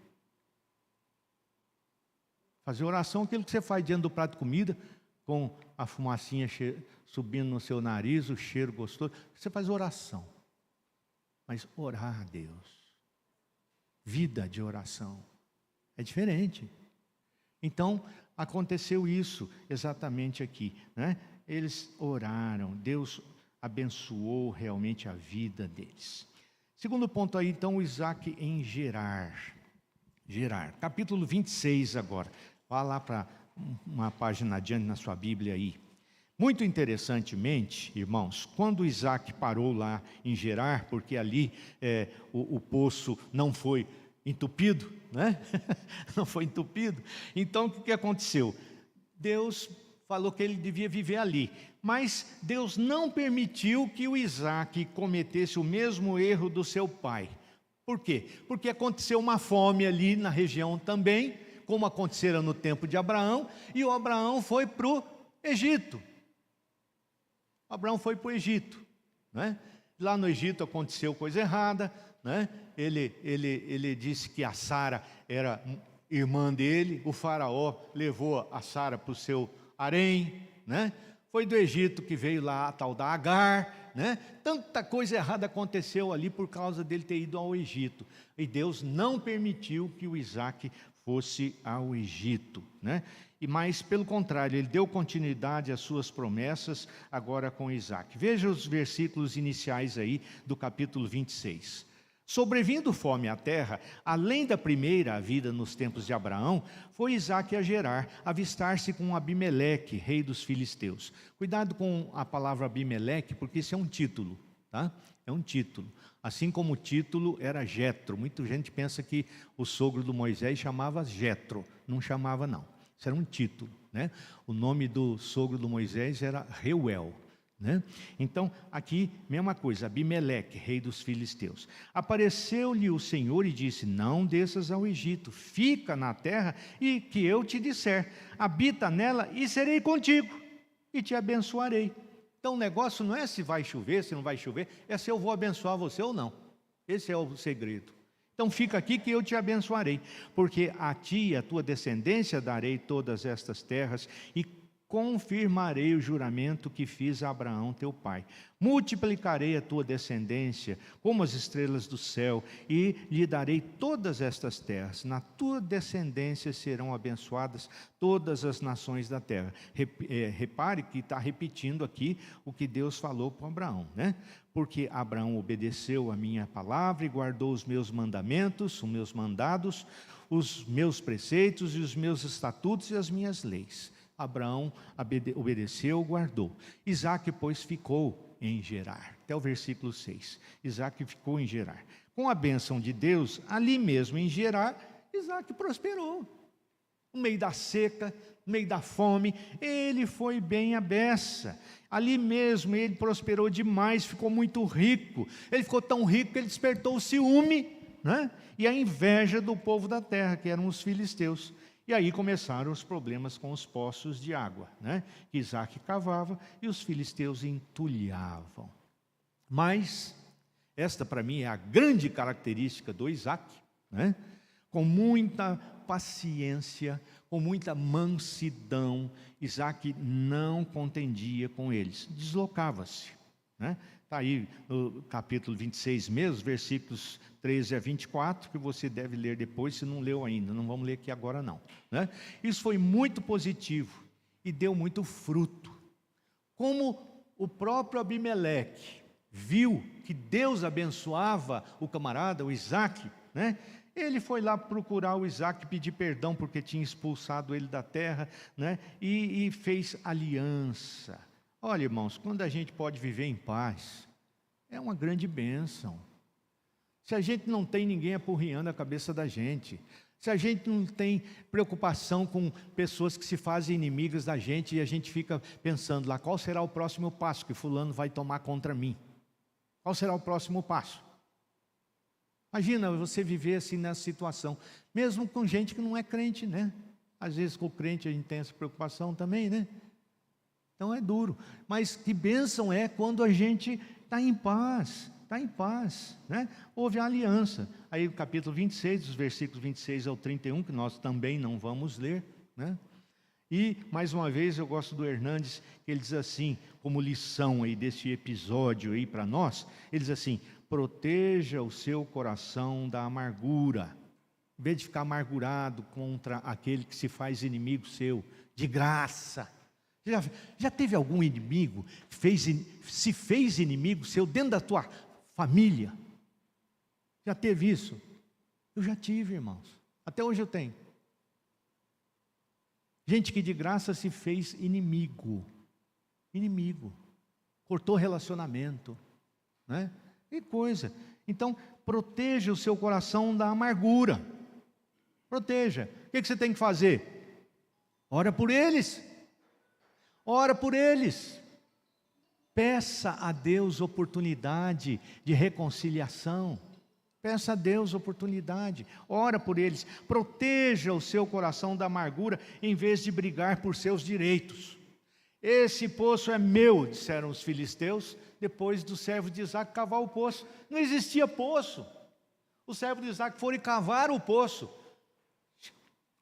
Fazer oração é aquilo que você faz diante do prato de comida, com a fumacinha subindo no seu nariz, o cheiro gostoso. Você faz oração. Mas orar a Deus, vida de oração, é diferente. Então, aconteceu isso exatamente aqui, né? Eles oraram, Deus abençoou realmente a vida deles. Segundo ponto aí, então, o Isaac em Gerar. Gerar, capítulo 26 agora. Vá lá para uma página adiante na sua Bíblia aí. Muito interessantemente, irmãos, quando Isaac parou lá em Gerar, porque ali o poço não foi entupido, né? Não foi entupido. Então, o que aconteceu? Deus falou que ele devia viver ali, mas Deus não permitiu que o Isaac cometesse o mesmo erro do seu pai. Por quê? Porque aconteceu uma fome ali na região também, como acontecera no tempo de Abraão, e o Abraão foi para o Egito. Abraão foi para o Egito, né? Lá no Egito aconteceu coisa errada, né? Ele disse que a Sara era irmã dele, o faraó levou a Sara para o seu harém, né? Foi do Egito que veio lá a tal da Agar, né? Tanta coisa errada aconteceu ali por causa dele ter ido ao Egito, e Deus não permitiu que o Isaac fosse ao Egito, né? Mas, pelo contrário, ele deu continuidade às suas promessas agora com Isaac. Veja os versículos iniciais aí do capítulo 26. Sobrevindo fome à terra, além da primeira vida nos tempos de Abraão, foi Isaque a Gerar, avistar-se com Abimeleque, rei dos filisteus. Cuidado com a palavra Abimeleque, porque isso é um título, tá? É um título. Assim como o título era Jetro. Muita gente pensa que o sogro do Moisés chamava Jetro. Não chamava, não. Isso era um título, né? O nome do sogro do Moisés era Reuel. Né? Então, aqui, mesma coisa, Abimeleque, rei dos filisteus. Apareceu-lhe o Senhor e disse: não desças ao Egito, fica na terra e que eu te disser, habita nela e serei contigo e te abençoarei. Então, o negócio não é se vai chover, se não vai chover, é se eu vou abençoar você ou não. Esse é o segredo. Então, fica aqui que eu te abençoarei, porque a ti e a tua descendência darei todas estas terras e confirmarei o juramento que fiz a Abraão teu pai. Multiplicarei a tua descendência como as estrelas do céu e lhe darei todas estas terras. Na tua descendência serão abençoadas todas as nações da terra. Repare que está repetindo aqui o que Deus falou para Abraão, né? Porque Abraão obedeceu a minha palavra e guardou os meus mandamentos, os meus mandados, os meus preceitos e os meus estatutos e as minhas leis. Abraão obedeceu, guardou. Isaque, pois, ficou em Gerar. Até o versículo 6. Isaque ficou em Gerar. Com a bênção de Deus, ali mesmo em Gerar, Isaque prosperou. No meio da seca, no meio da fome, ele foi bem à beça. Ali mesmo ele prosperou demais, ficou muito rico. Ele ficou tão rico que ele despertou o ciúme, né? E a inveja do povo da terra, que eram os filisteus. E aí começaram os problemas com os poços de água, né? Que Isaque cavava e os filisteus entulhavam. Mas esta para mim é a grande característica do Isaque, né? Com muita paciência, com muita mansidão, Isaque não contendia com eles, deslocava-se, né? Está aí no capítulo 26 mesmo, versículos 13 a 24, que você deve ler depois, se não leu ainda, não vamos ler aqui agora não, né? Isso foi muito positivo e deu muito fruto. Como o próprio Abimeleque viu que Deus abençoava o camarada, o Isaque, né? Ele foi lá procurar o Isaque, pedir perdão porque tinha expulsado ele da terra, né? E fez aliança. Olha, irmãos, quando a gente pode viver em paz, é uma grande bênção. Se a gente não tem ninguém apurriando a cabeça da gente, se a gente não tem preocupação com pessoas que se fazem inimigas da gente e a gente fica pensando lá, qual será o próximo passo que fulano vai tomar contra mim? Qual será o próximo passo? Imagina você viver assim nessa situação, mesmo com gente que não é crente, né? Às vezes com o crente a gente tem essa preocupação também, né? Então é duro, mas que bênção é quando a gente está em paz, né? Houve a aliança. Aí o capítulo 26, dos versículos 26 ao 31, que nós também não vamos ler, né? E, mais uma vez, eu gosto do Hernandes, que ele diz assim, como lição aí desse episódio aí para nós, ele diz assim, proteja o seu coração da amargura, em vez de ficar amargurado contra aquele que se faz inimigo seu, de graça. Já teve algum inimigo que se fez inimigo seu dentro da tua família? Já teve isso? Eu já tive, irmãos. Até hoje eu tenho. Gente que de graça se fez inimigo. Inimigo. Cortou relacionamento, né? Que coisa. Então, proteja o seu coração da amargura. Proteja. O que você tem que fazer? Ora por eles. Ora por eles. Peça a Deus oportunidade de reconciliação. Peça a Deus oportunidade. Ora por eles. Proteja o seu coração da amargura em vez de brigar por seus direitos. Esse poço é meu, disseram os filisteus, depois do servo de Isaque cavar o poço. Não existia poço. O servo de Isaque foram cavar o poço.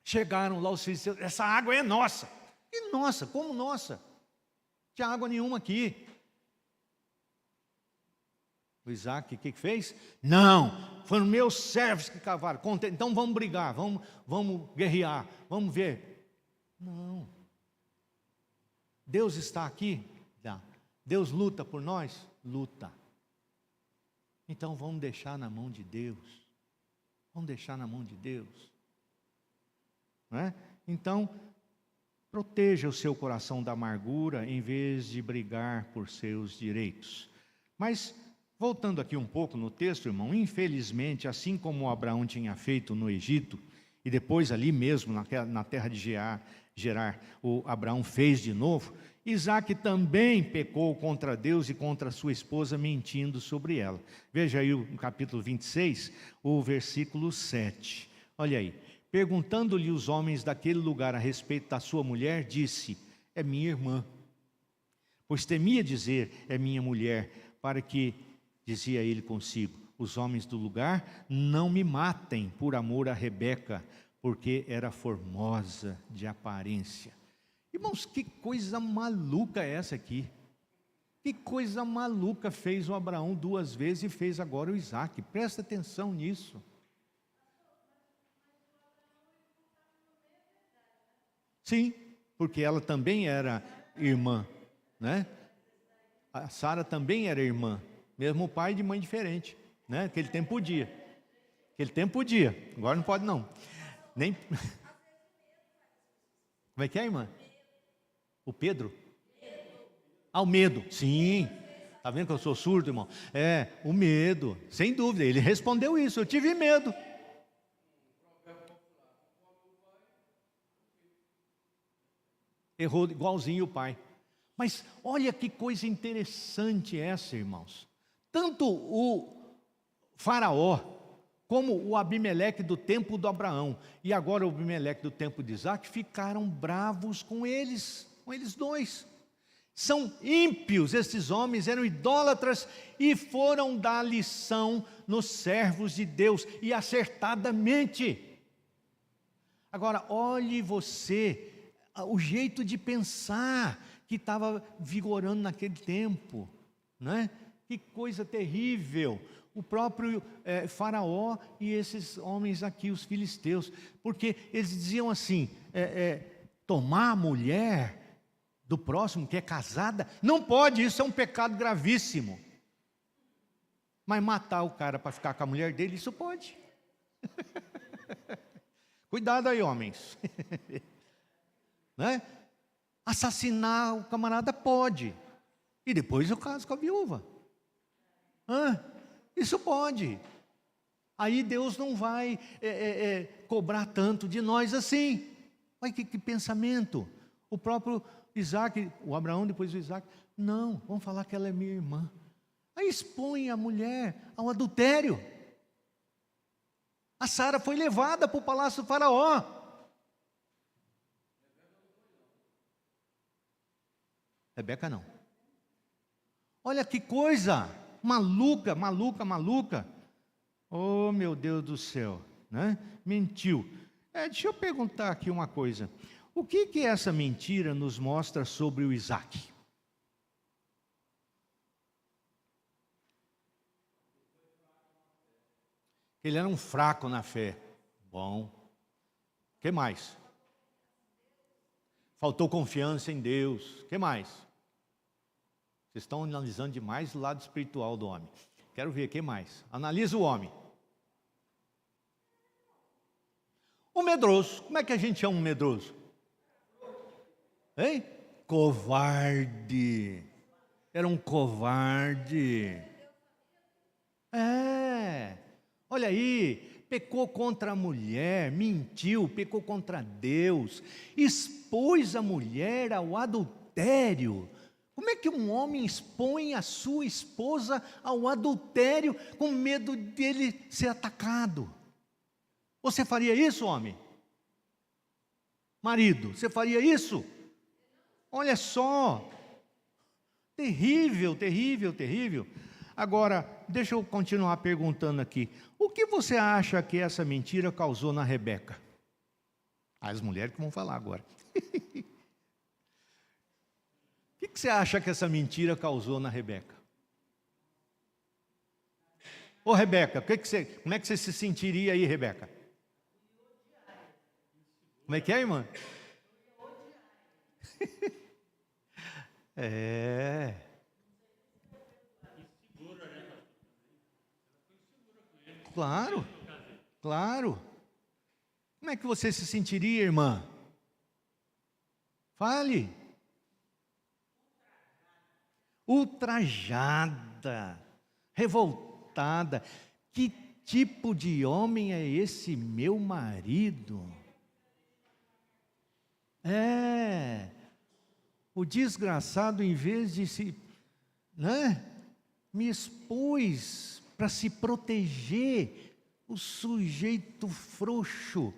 Chegaram lá os filisteus, essa água é nossa. E nossa, como nossa? Não tinha água nenhuma aqui. O Isaque, o que fez? Não, foram meus servos que cavaram. Então vamos brigar, vamos guerrear, vamos ver. Não. Deus está aqui? Deus luta por nós? Luta. Então vamos deixar na mão de Deus. Vamos deixar na mão de Deus. Não é? Então, proteja o seu coração da amargura em vez de brigar por seus direitos. Mas, voltando aqui um pouco no texto, irmão, infelizmente, assim como Abraão tinha feito no Egito, e depois ali mesmo, na terra de Gerar, o Abraão fez de novo, Isaac também pecou contra Deus e contra sua esposa, mentindo sobre ela. Veja aí no capítulo 26, o versículo 7. Olha aí. Perguntando-lhe os homens daquele lugar a respeito da sua mulher, disse: é minha irmã. Pois temia dizer: é minha mulher, para que, dizia ele consigo, os homens do lugar não me matem por amor a Rebeca, porque era formosa de aparência. Irmãos, que coisa maluca é essa aqui? Que coisa maluca fez o Abraão 2 vezes e fez agora o Isaac. Presta atenção nisso. Sim, porque ela também era irmã, né? A Sara também era irmã, mesmo pai de mãe diferente, né? Aquele tempo podia. Aquele tempo podia, agora não pode não. Nem... Como é que é, irmã? O Pedro? Ah, o medo, sim. Está vendo que eu sou surdo, irmão? É, o medo, sem dúvida. Ele respondeu isso, eu tive medo. Errou igualzinho o pai. Mas olha que coisa interessante essa, irmãos. Tanto o Faraó, como o Abimeleque do tempo do Abraão, e agora o Abimeleque do tempo de Isaac, ficaram bravos com eles dois. São ímpios, esses homens eram idólatras e foram dar lição nos servos de Deus, e acertadamente. Agora, olhe você, o jeito de pensar que estava vigorando naquele tempo, né? Que coisa terrível. O próprio Faraó e esses homens aqui, os filisteus, porque eles diziam assim, tomar a mulher do próximo que é casada, não pode, isso é um pecado gravíssimo. Mas matar o cara para ficar com a mulher dele, isso pode. Cuidado aí, homens. Né? Assassinar o camarada pode. E depois eu caso com a viúva. Isso pode. Aí Deus não vai cobrar tanto de nós assim. Olha que pensamento. O próprio Isaac, o Abraão, depois o Isaac, não, vamos falar que ela é minha irmã. Aí expõe a mulher ao adultério. A Sara foi levada para o palácio do Faraó. Rebeca não. Olha que coisa maluca, maluca, maluca. Oh, meu Deus do céu, né? Mentiu. Deixa eu perguntar aqui uma coisa. O que essa mentira nos mostra sobre o Isaac? Ele era um fraco na fé. Bom. O que mais? Faltou confiança em Deus. O que mais? Vocês estão analisando demais o lado espiritual do homem. Quero ver, o que mais? Analisa o homem. O medroso. Como é que a gente chama um medroso? Hein? Covarde. Era um covarde. Olha aí, pecou contra a mulher, mentiu, pecou contra Deus, expôs a mulher ao adultério. Como é que um homem expõe a sua esposa ao adultério com medo dele ser atacado? Você faria isso, homem? Marido, você faria isso? Olha só, terrível, terrível, terrível. Agora, deixa eu continuar perguntando aqui. O que você acha que essa mentira causou na Rebeca? As mulheres que vão falar agora. O que você acha que essa mentira causou na Rebeca? Ô Rebeca, como é que você se sentiria aí, Rebeca? Como é que é, irmã? claro, claro. Como é que você se sentiria, irmã? Fale. Ultrajada, revoltada. Que tipo de homem é esse meu marido? O desgraçado, em vez de me expôs para se proteger, o sujeito frouxo,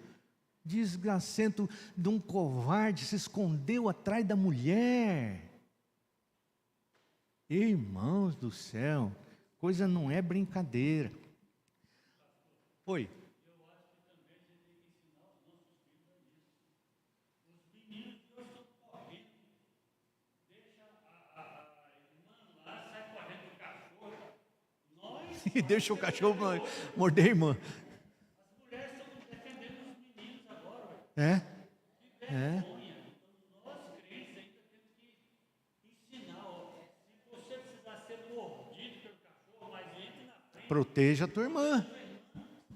desgracento de um covarde, se escondeu atrás da mulher. Irmãos do céu, coisa não é brincadeira. Oi. E deixa o cachorro morder a irmã. As mulheres estão defendendo os meninos agora. É? Nós, crentes, ainda temos que ensinar. Se você precisar ser mordido pelo cachorro, mas entre na frente. Proteja a tua irmã.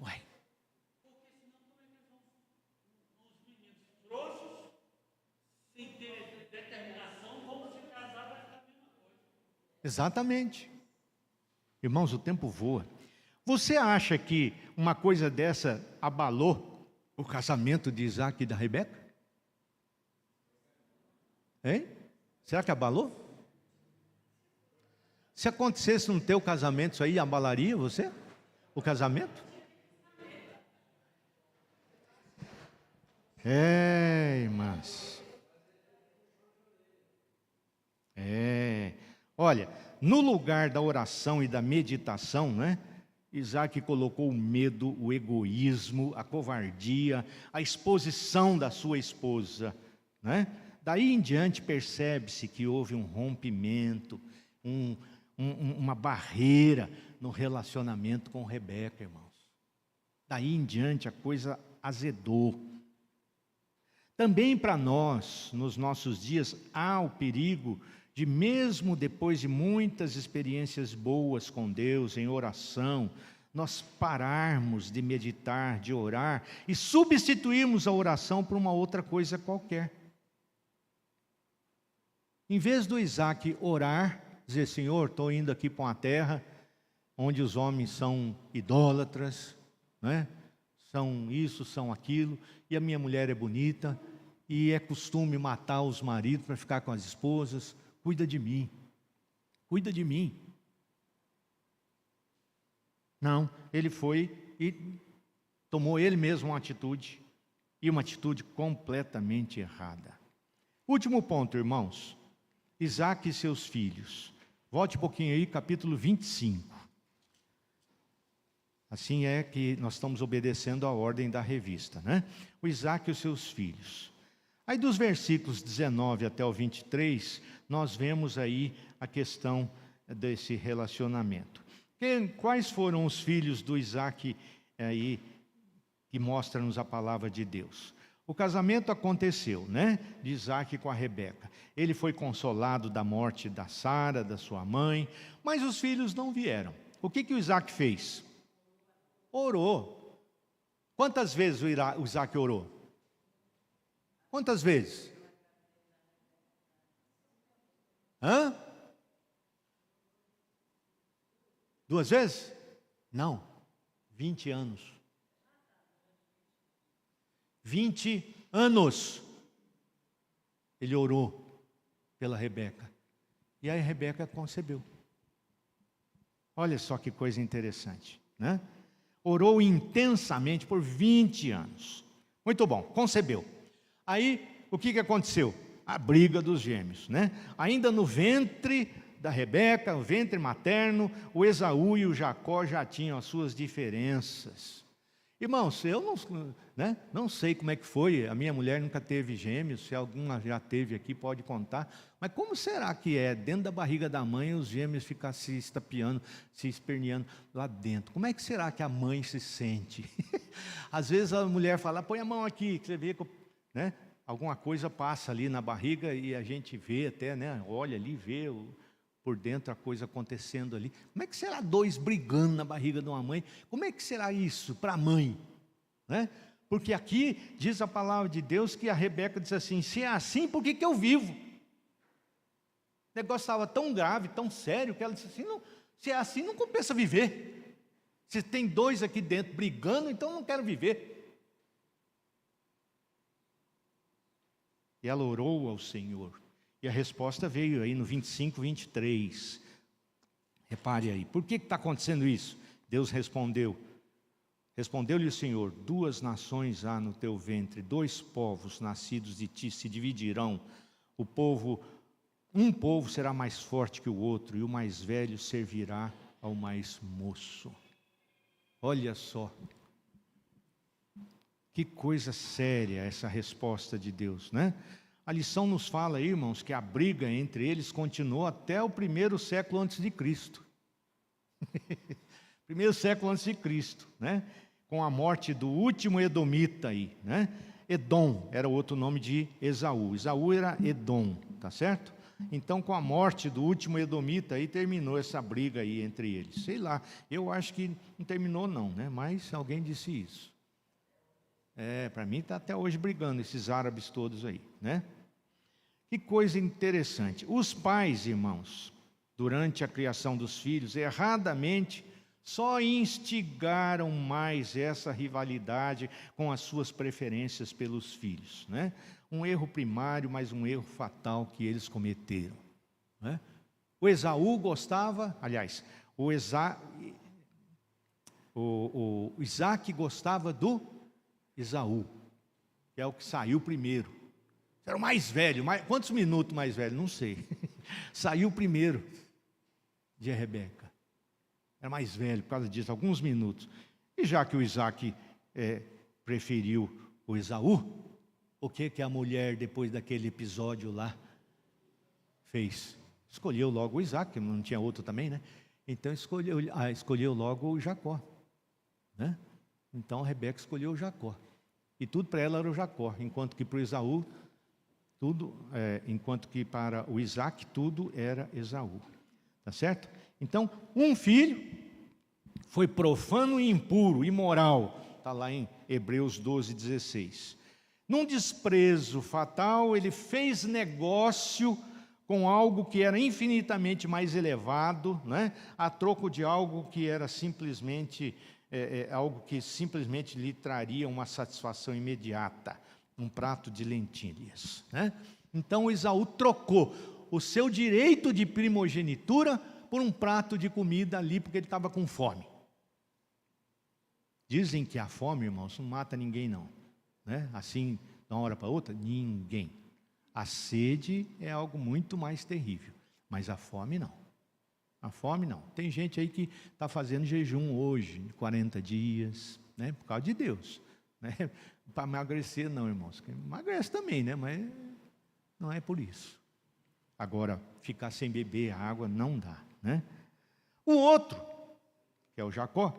Uai. Porque senão como é que os meninos frouxos, sem ter determinação, vão se casar, vai ficar a mesma coisa. Exatamente. Irmãos, o tempo voa. Você acha que uma coisa dessa abalou o casamento de Isaac e da Rebeca? Hein? Será que abalou? Se acontecesse no teu casamento, isso aí abalaria você? O casamento? Irmãs. Olha, no lugar da oração e da meditação, né? Isaac colocou o medo, o egoísmo, a covardia, a exposição da sua esposa, né? Daí em diante percebe-se que houve um rompimento, uma barreira no relacionamento com Rebeca, irmãos. Daí em diante a coisa azedou. Também para nós, nos nossos dias, há o perigo de, mesmo depois de muitas experiências boas com Deus, em oração, nós pararmos de meditar, de orar e substituirmos a oração por uma outra coisa qualquer. Em vez do Isaac orar, dizer: Senhor, estou indo aqui para uma terra onde os homens são idólatras, né? São isso, são aquilo, e a minha mulher é bonita, e é costume matar os maridos para ficar com as esposas. Cuida de mim, cuida de mim. Não, ele foi e tomou ele mesmo uma atitude, e uma atitude completamente errada. Último ponto, irmãos, Isaac e seus filhos. Volte um pouquinho aí, capítulo 25. Assim é que nós estamos obedecendo a ordem da revista, né? O Isaac e os seus filhos. Aí dos versículos 19 até o 23, nós vemos aí a questão desse relacionamento. Quais foram os filhos do Isaac aí, que mostra-nos a palavra de Deus? O casamento aconteceu, né? De Isaac com a Rebeca. Ele foi consolado da morte da Sara, da sua mãe, mas os filhos não vieram. O que o Isaac fez? Orou. Quantas vezes o Isaac orou? Quantas vezes? Hã? 2 vezes? Não, 20 anos. 20 anos. Ele orou pela Rebeca. E aí a Rebeca concebeu. Olha só que coisa interessante, né? Orou intensamente por 20 anos. Muito bom, concebeu. Aí, o que aconteceu? A briga dos gêmeos, né? Ainda no ventre da Rebeca, o ventre materno, o Esaú e o Jacó já tinham as suas diferenças. Irmãos, eu não sei como é que foi, a minha mulher nunca teve gêmeos, se alguma já teve aqui pode contar, mas como será que é, dentro da barriga da mãe, os gêmeos ficam se estapeando, se esperneando lá dentro? Como é que será que a mãe se sente? Às vezes a mulher fala: põe a mão aqui, que você vê, né? Alguma coisa passa ali na barriga e a gente vê até, né? Olha ali, vê por dentro a coisa acontecendo ali. Como é que será dois brigando na barriga de uma mãe? Como é que será isso para a mãe? Né? Porque aqui diz a palavra de Deus que a Rebeca disse assim: se é assim, por que eu vivo? O negócio estava tão grave, tão sério, que ela disse assim: não, se é assim, não compensa viver. Se tem dois aqui dentro brigando, então não quero viver. E ela orou ao Senhor. E a resposta veio aí no 25, 23. Repare aí, por que está acontecendo isso? Deus respondeu. Respondeu-lhe o Senhor: 2 nações há no teu ventre, 2 povos nascidos de ti se dividirão. Um povo será mais forte que o outro, e o mais velho servirá ao mais moço. Olha só, que coisa séria essa resposta de Deus, né? A lição nos fala aí, irmãos, que a briga entre eles continuou até o 1º século antes de Cristo. 1º século antes de Cristo, né? Com a morte do último edomita aí, né? Edom era o outro nome de Esaú. Esaú era Edom, tá certo? Então, com a morte do último edomita aí, terminou essa briga aí entre eles. Sei lá, eu acho que não terminou não, né? Mas alguém disse isso. Para mim está até hoje brigando esses árabes todos aí, né? Que coisa interessante. Os pais, irmãos, durante a criação dos filhos, erradamente, só instigaram mais essa rivalidade com as suas preferências pelos filhos, né? Um erro primário, mas um erro fatal que eles cometeram, né? O Esaú gostava, aliás, o Isaac gostava do Esaú, que é o que saiu primeiro. Era o mais velho, quantos minutos mais velho? Não sei. Saiu primeiro de Rebeca. Era mais velho por causa disso, alguns minutos. E já que o Isaac preferiu o Esaú, o que a mulher, depois daquele episódio lá, fez? Escolheu logo o Isaac, que não tinha outro também, né? Então escolheu logo o Jacó, né? Então a Rebeca escolheu o Jacó. E tudo para ela era o Jacó, enquanto que para o Esaú, enquanto que para o Isaac tudo era Esaú. Tá certo? Então, um filho foi profano e impuro, imoral. Está lá em Hebreus 12, 16. Num desprezo fatal, ele fez negócio com algo que era infinitamente mais elevado, né? A troco de algo que era simplesmente, algo que simplesmente lhe traria uma satisfação imediata, um prato de lentilhas, né? Então Esaú trocou o seu direito de primogenitura por um prato de comida ali, porque ele estava com fome. Dizem que a fome, irmãos, não mata ninguém não, né? Assim, de uma hora para outra, ninguém. A sede é algo muito mais terrível, mas a fome não. A fome não. Tem gente aí que está fazendo jejum hoje, 40 dias, né? Por causa de Deus, né? Para emagrecer não, irmãos. Emagrece também, né? Mas não é por isso. Agora, ficar sem beber água não dá, né? O outro, que é o Jacó,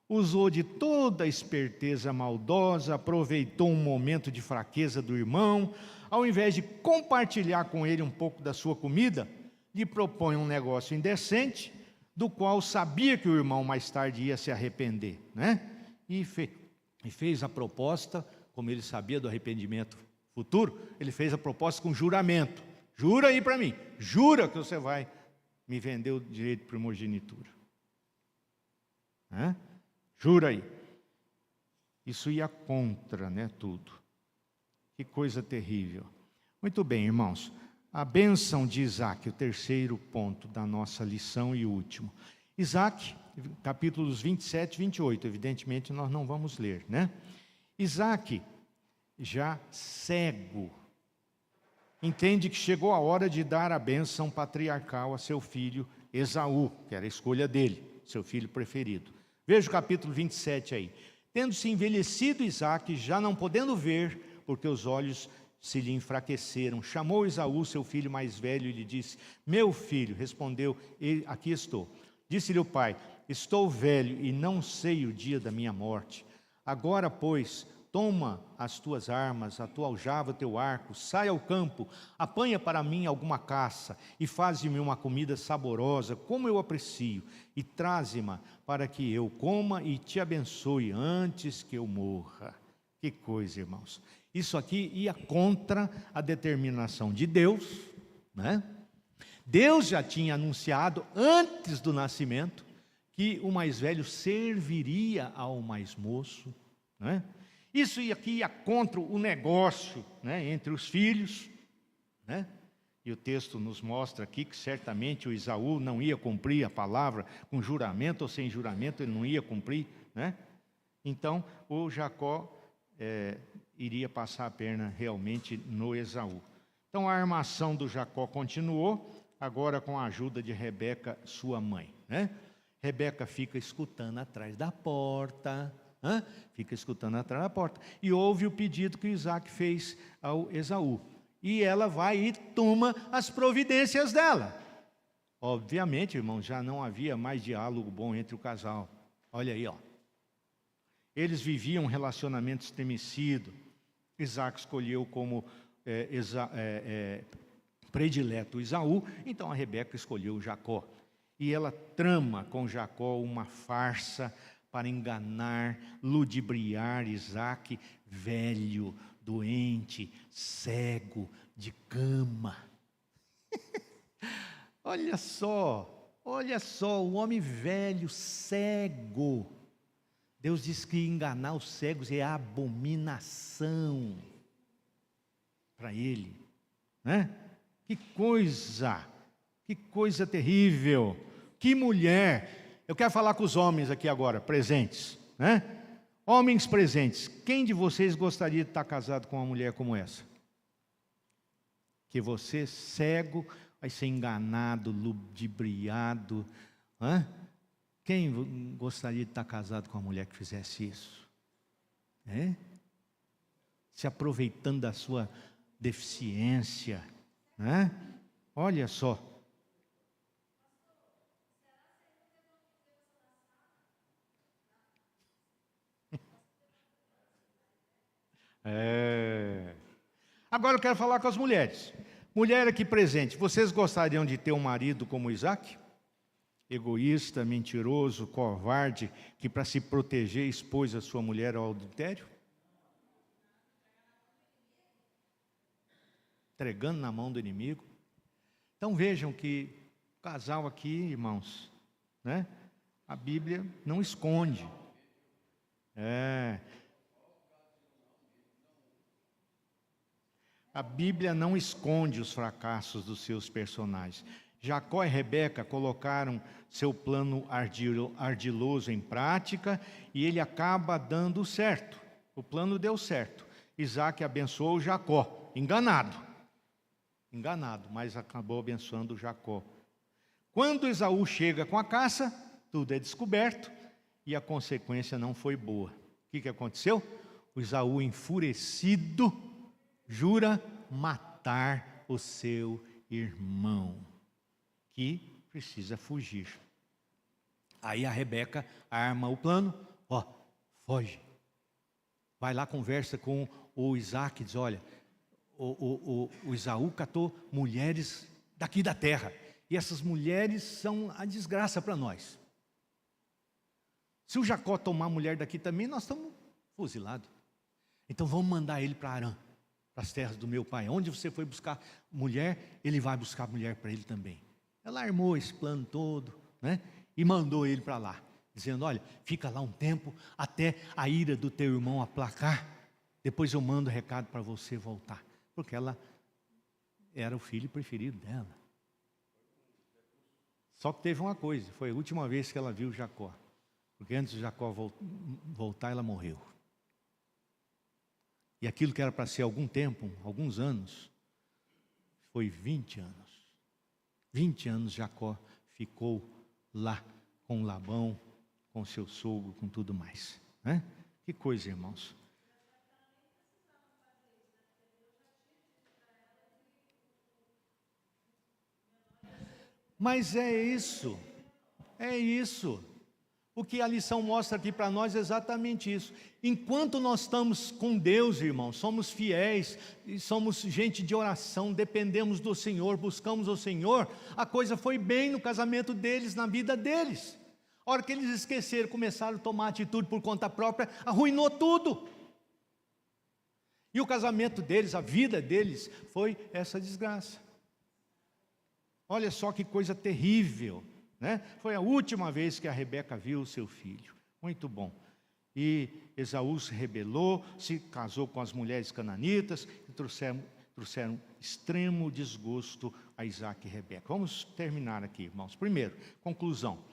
usou de toda a esperteza maldosa, aproveitou um momento de fraqueza do irmão, ao invés de compartilhar com ele um pouco da sua comida, lhe propõe um negócio indecente, do qual sabia que o irmão mais tarde ia se arrepender, né? E fez a proposta, como ele sabia do arrependimento futuro, ele fez a proposta com juramento. Jura aí para mim, jura que você vai me vender o direito de primogenitura. Jura aí. Isso ia contra, né, tudo. Que coisa terrível. Muito bem, irmãos. A bênção de Isaac, o terceiro ponto da nossa lição e último. Isaac, capítulos 27 e 28, evidentemente nós não vamos ler, né? Isaac, já cego, entende que chegou a hora de dar a bênção patriarcal a seu filho Esaú, que era a escolha dele, seu filho preferido. Veja o capítulo 27 aí. Tendo-se envelhecido Isaac, já não podendo ver, porque os olhos se lhe enfraqueceram, chamou Esaú, seu filho mais velho, e lhe disse: meu filho, respondeu ele, aqui estou. Disse-lhe o pai: estou velho e não sei o dia da minha morte. Agora, pois, toma as tuas armas, a tua aljava, o teu arco, sai ao campo, apanha para mim alguma caça e faze-me uma comida saborosa, como eu aprecio, e traze-ma para que eu coma e te abençoe antes que eu morra. Que coisa, irmãos. Isso aqui ia contra a determinação de Deus, né? Deus já tinha anunciado antes do nascimento que o mais velho serviria ao mais moço, né? Isso aqui ia contra o negócio, né, entre os filhos, né? E o texto nos mostra aqui que certamente o Esaú não ia cumprir a palavra, com juramento ou sem juramento, ele não ia cumprir, né? Então, o Jacó iria passar a perna realmente no Esaú. Então, a armação do Jacó continuou, agora com a ajuda de Rebeca, sua mãe, né? Rebeca fica escutando atrás da porta, fica escutando atrás da porta, e ouve o pedido que Isaac fez ao Esaú. E ela vai e toma as providências dela. Obviamente, irmãos, já não havia mais diálogo bom entre o casal. Olha aí, ó. Eles viviam um relacionamento estremecido. Isaac escolheu como predileto Esaú, então a Rebeca escolheu Jacó. E ela trama com Jacó uma farsa para enganar, ludibriar Isaac, velho, doente, cego, de cama. Olha só, o homem velho, cego. Deus diz que enganar os cegos é abominação para ele, né? Que coisa terrível, que mulher. Eu quero falar com os homens aqui agora, presentes, né? Homens presentes, quem de vocês gostaria de estar casado com uma mulher como essa? Que você, cego, vai ser enganado, ludibriado, né? Quem gostaria de estar casado com uma mulher que fizesse isso? Se aproveitando da sua deficiência, né? Olha só. Agora eu quero falar com as mulheres. Mulher aqui presente, vocês gostariam de ter um marido como Isaac? Egoísta, mentiroso, covarde, que para se proteger expôs a sua mulher ao adultério? Entregando na mão do inimigo. Então vejam que o casal aqui, irmãos, né? A Bíblia não esconde. A Bíblia não esconde os fracassos dos seus personagens. Jacó e Rebeca colocaram seu plano ardiloso em prática e ele acaba dando certo. O plano deu certo. Isaac abençoou Jacó, enganado, mas acabou abençoando Jacó. Quando Esaú chega com a caça, tudo é descoberto e a consequência não foi boa. O que aconteceu? O Esaú, enfurecido, jura matar o seu irmão, que precisa fugir. Aí a Rebeca arma o plano, foge. Vai lá, conversa com o Isaac, diz, olha, o Esaú catou mulheres daqui da terra, e essas mulheres são a desgraça para nós. Se o Jacó tomar a mulher daqui também, nós estamos fuzilados. Então vamos mandar ele para Arã, para as terras do meu pai. Onde você foi buscar mulher, ele vai buscar mulher para ele também. Ela armou esse plano todo, né? E mandou ele para lá, dizendo, olha, fica lá um tempo, até a ira do teu irmão aplacar, depois eu mando recado para você voltar. Porque ela era o filho preferido dela. Só que teve uma coisa, foi a última vez que ela viu Jacó. Porque antes de Jacó voltar, ela morreu. E aquilo que era para ser algum tempo, alguns anos, foi 20 anos. 20 anos Jacó ficou lá com Labão, com seu sogro, com tudo mais, né? Que coisa, irmãos. Mas é isso. O que a lição mostra aqui para nós é exatamente isso. Enquanto nós estamos com Deus, irmãos, somos fiéis, somos gente de oração, dependemos do Senhor, buscamos o Senhor, a coisa foi bem no casamento deles, na vida deles. A hora que eles esqueceram, começaram a tomar atitude por conta própria, arruinou tudo. E o casamento deles, a vida deles, foi essa desgraça. Olha só que coisa terrível. Foi a última vez que a Rebeca viu o seu filho. Muito bom. E Esaú se rebelou, se casou com as mulheres cananitas e trouxeram extremo desgosto a Isaac e Rebeca. Vamos terminar aqui, irmãos. Primeiro, conclusão.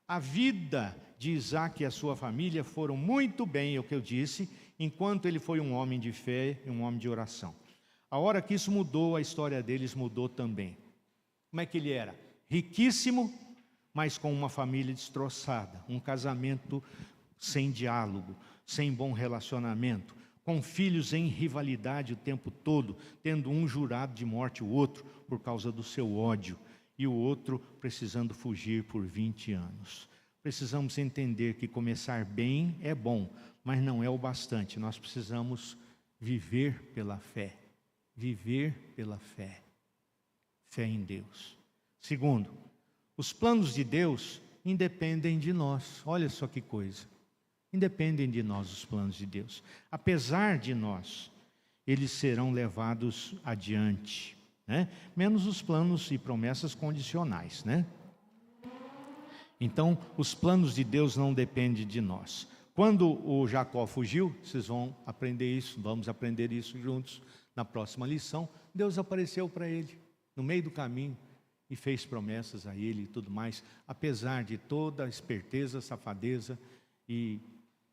A vida de Isaac e a sua família foram muito bem, é o que eu disse, enquanto ele foi um homem de fé e um homem de oração. A hora que isso mudou, a história deles mudou também. Como é que ele era? Riquíssimo, mas com uma família destroçada, um casamento sem diálogo, sem bom relacionamento, com filhos em rivalidade o tempo todo, tendo um jurado de morte o outro por causa do seu ódio, e o outro precisando fugir por 20 anos. Precisamos entender que começar bem é bom, mas não é o bastante. Nós precisamos viver pela fé. Viver pela fé. Fé em Deus. Segundo, os planos de Deus independem de nós. Olha só que coisa. Independem de nós os planos de Deus. Apesar de nós, eles serão levados adiante. Menos os planos e promessas condicionais. Então, os planos de Deus não dependem de nós. Quando o Jacó fugiu, vocês vão aprender isso, vamos aprender isso juntos na próxima lição. Deus apareceu para ele, no meio do caminho, e fez promessas a ele e tudo mais, apesar de toda a esperteza, safadeza e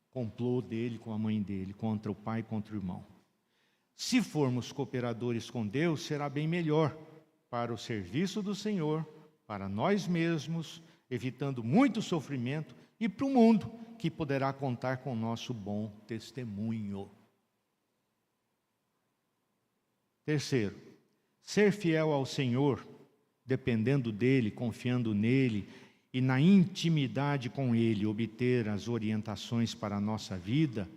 complô dele com a mãe dele, contra o pai e contra o irmão. Se formos cooperadores com Deus, será bem melhor para o serviço do Senhor, para nós mesmos, evitando muito sofrimento, e para o mundo, que poderá contar com o nosso bom testemunho. Terceiro, ser fiel ao Senhor, dependendo dEle, confiando nele, e na intimidade com Ele, obter as orientações para a nossa vida,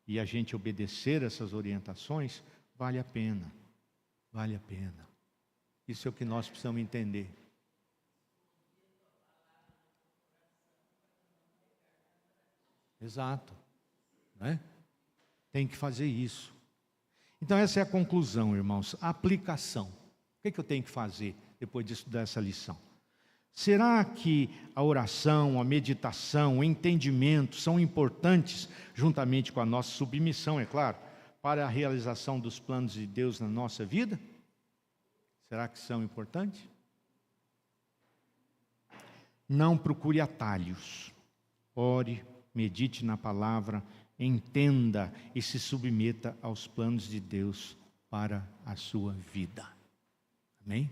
e a gente obedecer essas orientações, vale a pena. Vale a pena. Isso é o que nós precisamos entender. Exato. Tem que fazer isso. Então essa é a conclusão, irmãos. A aplicação. O que eu tenho que fazer depois de estudar essa lição? Será que a oração, a meditação, o entendimento são importantes, juntamente com a nossa submissão, é claro, para a realização dos planos de Deus na nossa vida? Será que são importantes? Não procure atalhos. Ore, medite na palavra, entenda e se submeta aos planos de Deus para a sua vida. Amém?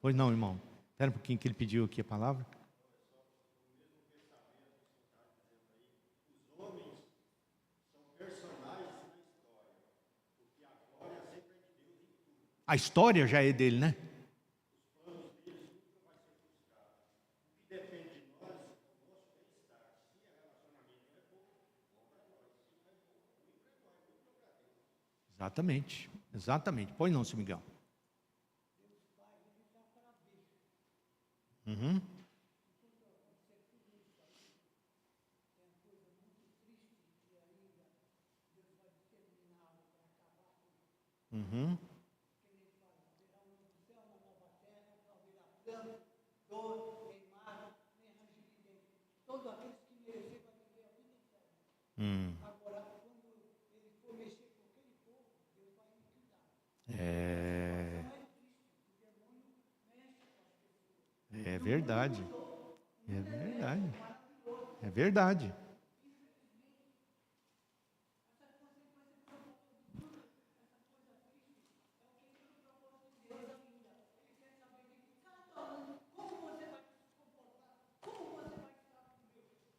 Pois não, irmão. Espera um pouquinho que ele pediu aqui a palavra. Os homens são personagens na história, porque a glória sempre é de Deus em tudo. A história já é dele, né? Os planos deles nunca vai ser frustrados. O que depende de nós é o nosso bem-estar. Se o relacionamento é bom para nós. Se não é bom, ruim para nós, ruim para Deus. Exatamente. Exatamente. Pois não, seu Miguel. Uhum. Uhum. É verdade. É verdade. É verdade.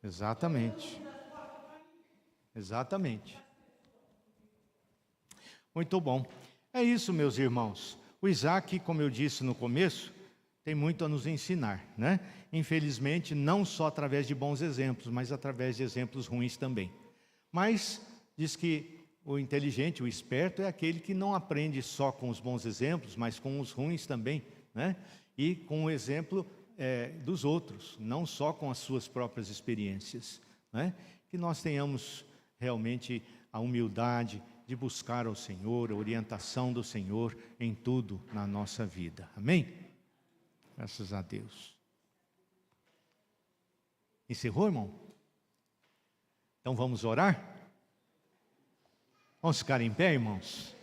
Exatamente. Exatamente. Muito bom. É isso, meus irmãos. O Isaac, como eu disse no começo, tem muito a nos ensinar, né? Infelizmente, não só através de bons exemplos, mas através de exemplos ruins também. Mas diz que o inteligente, o esperto, é aquele que não aprende só com os bons exemplos, mas com os ruins também, né? E com o exemplo dos outros, não só com as suas próprias experiências, né? Que nós tenhamos realmente a humildade de buscar ao Senhor, a orientação do Senhor em tudo na nossa vida. Amém? Graças a Deus. Encerrou, irmão? Então vamos orar? Vamos ficar em pé, irmãos?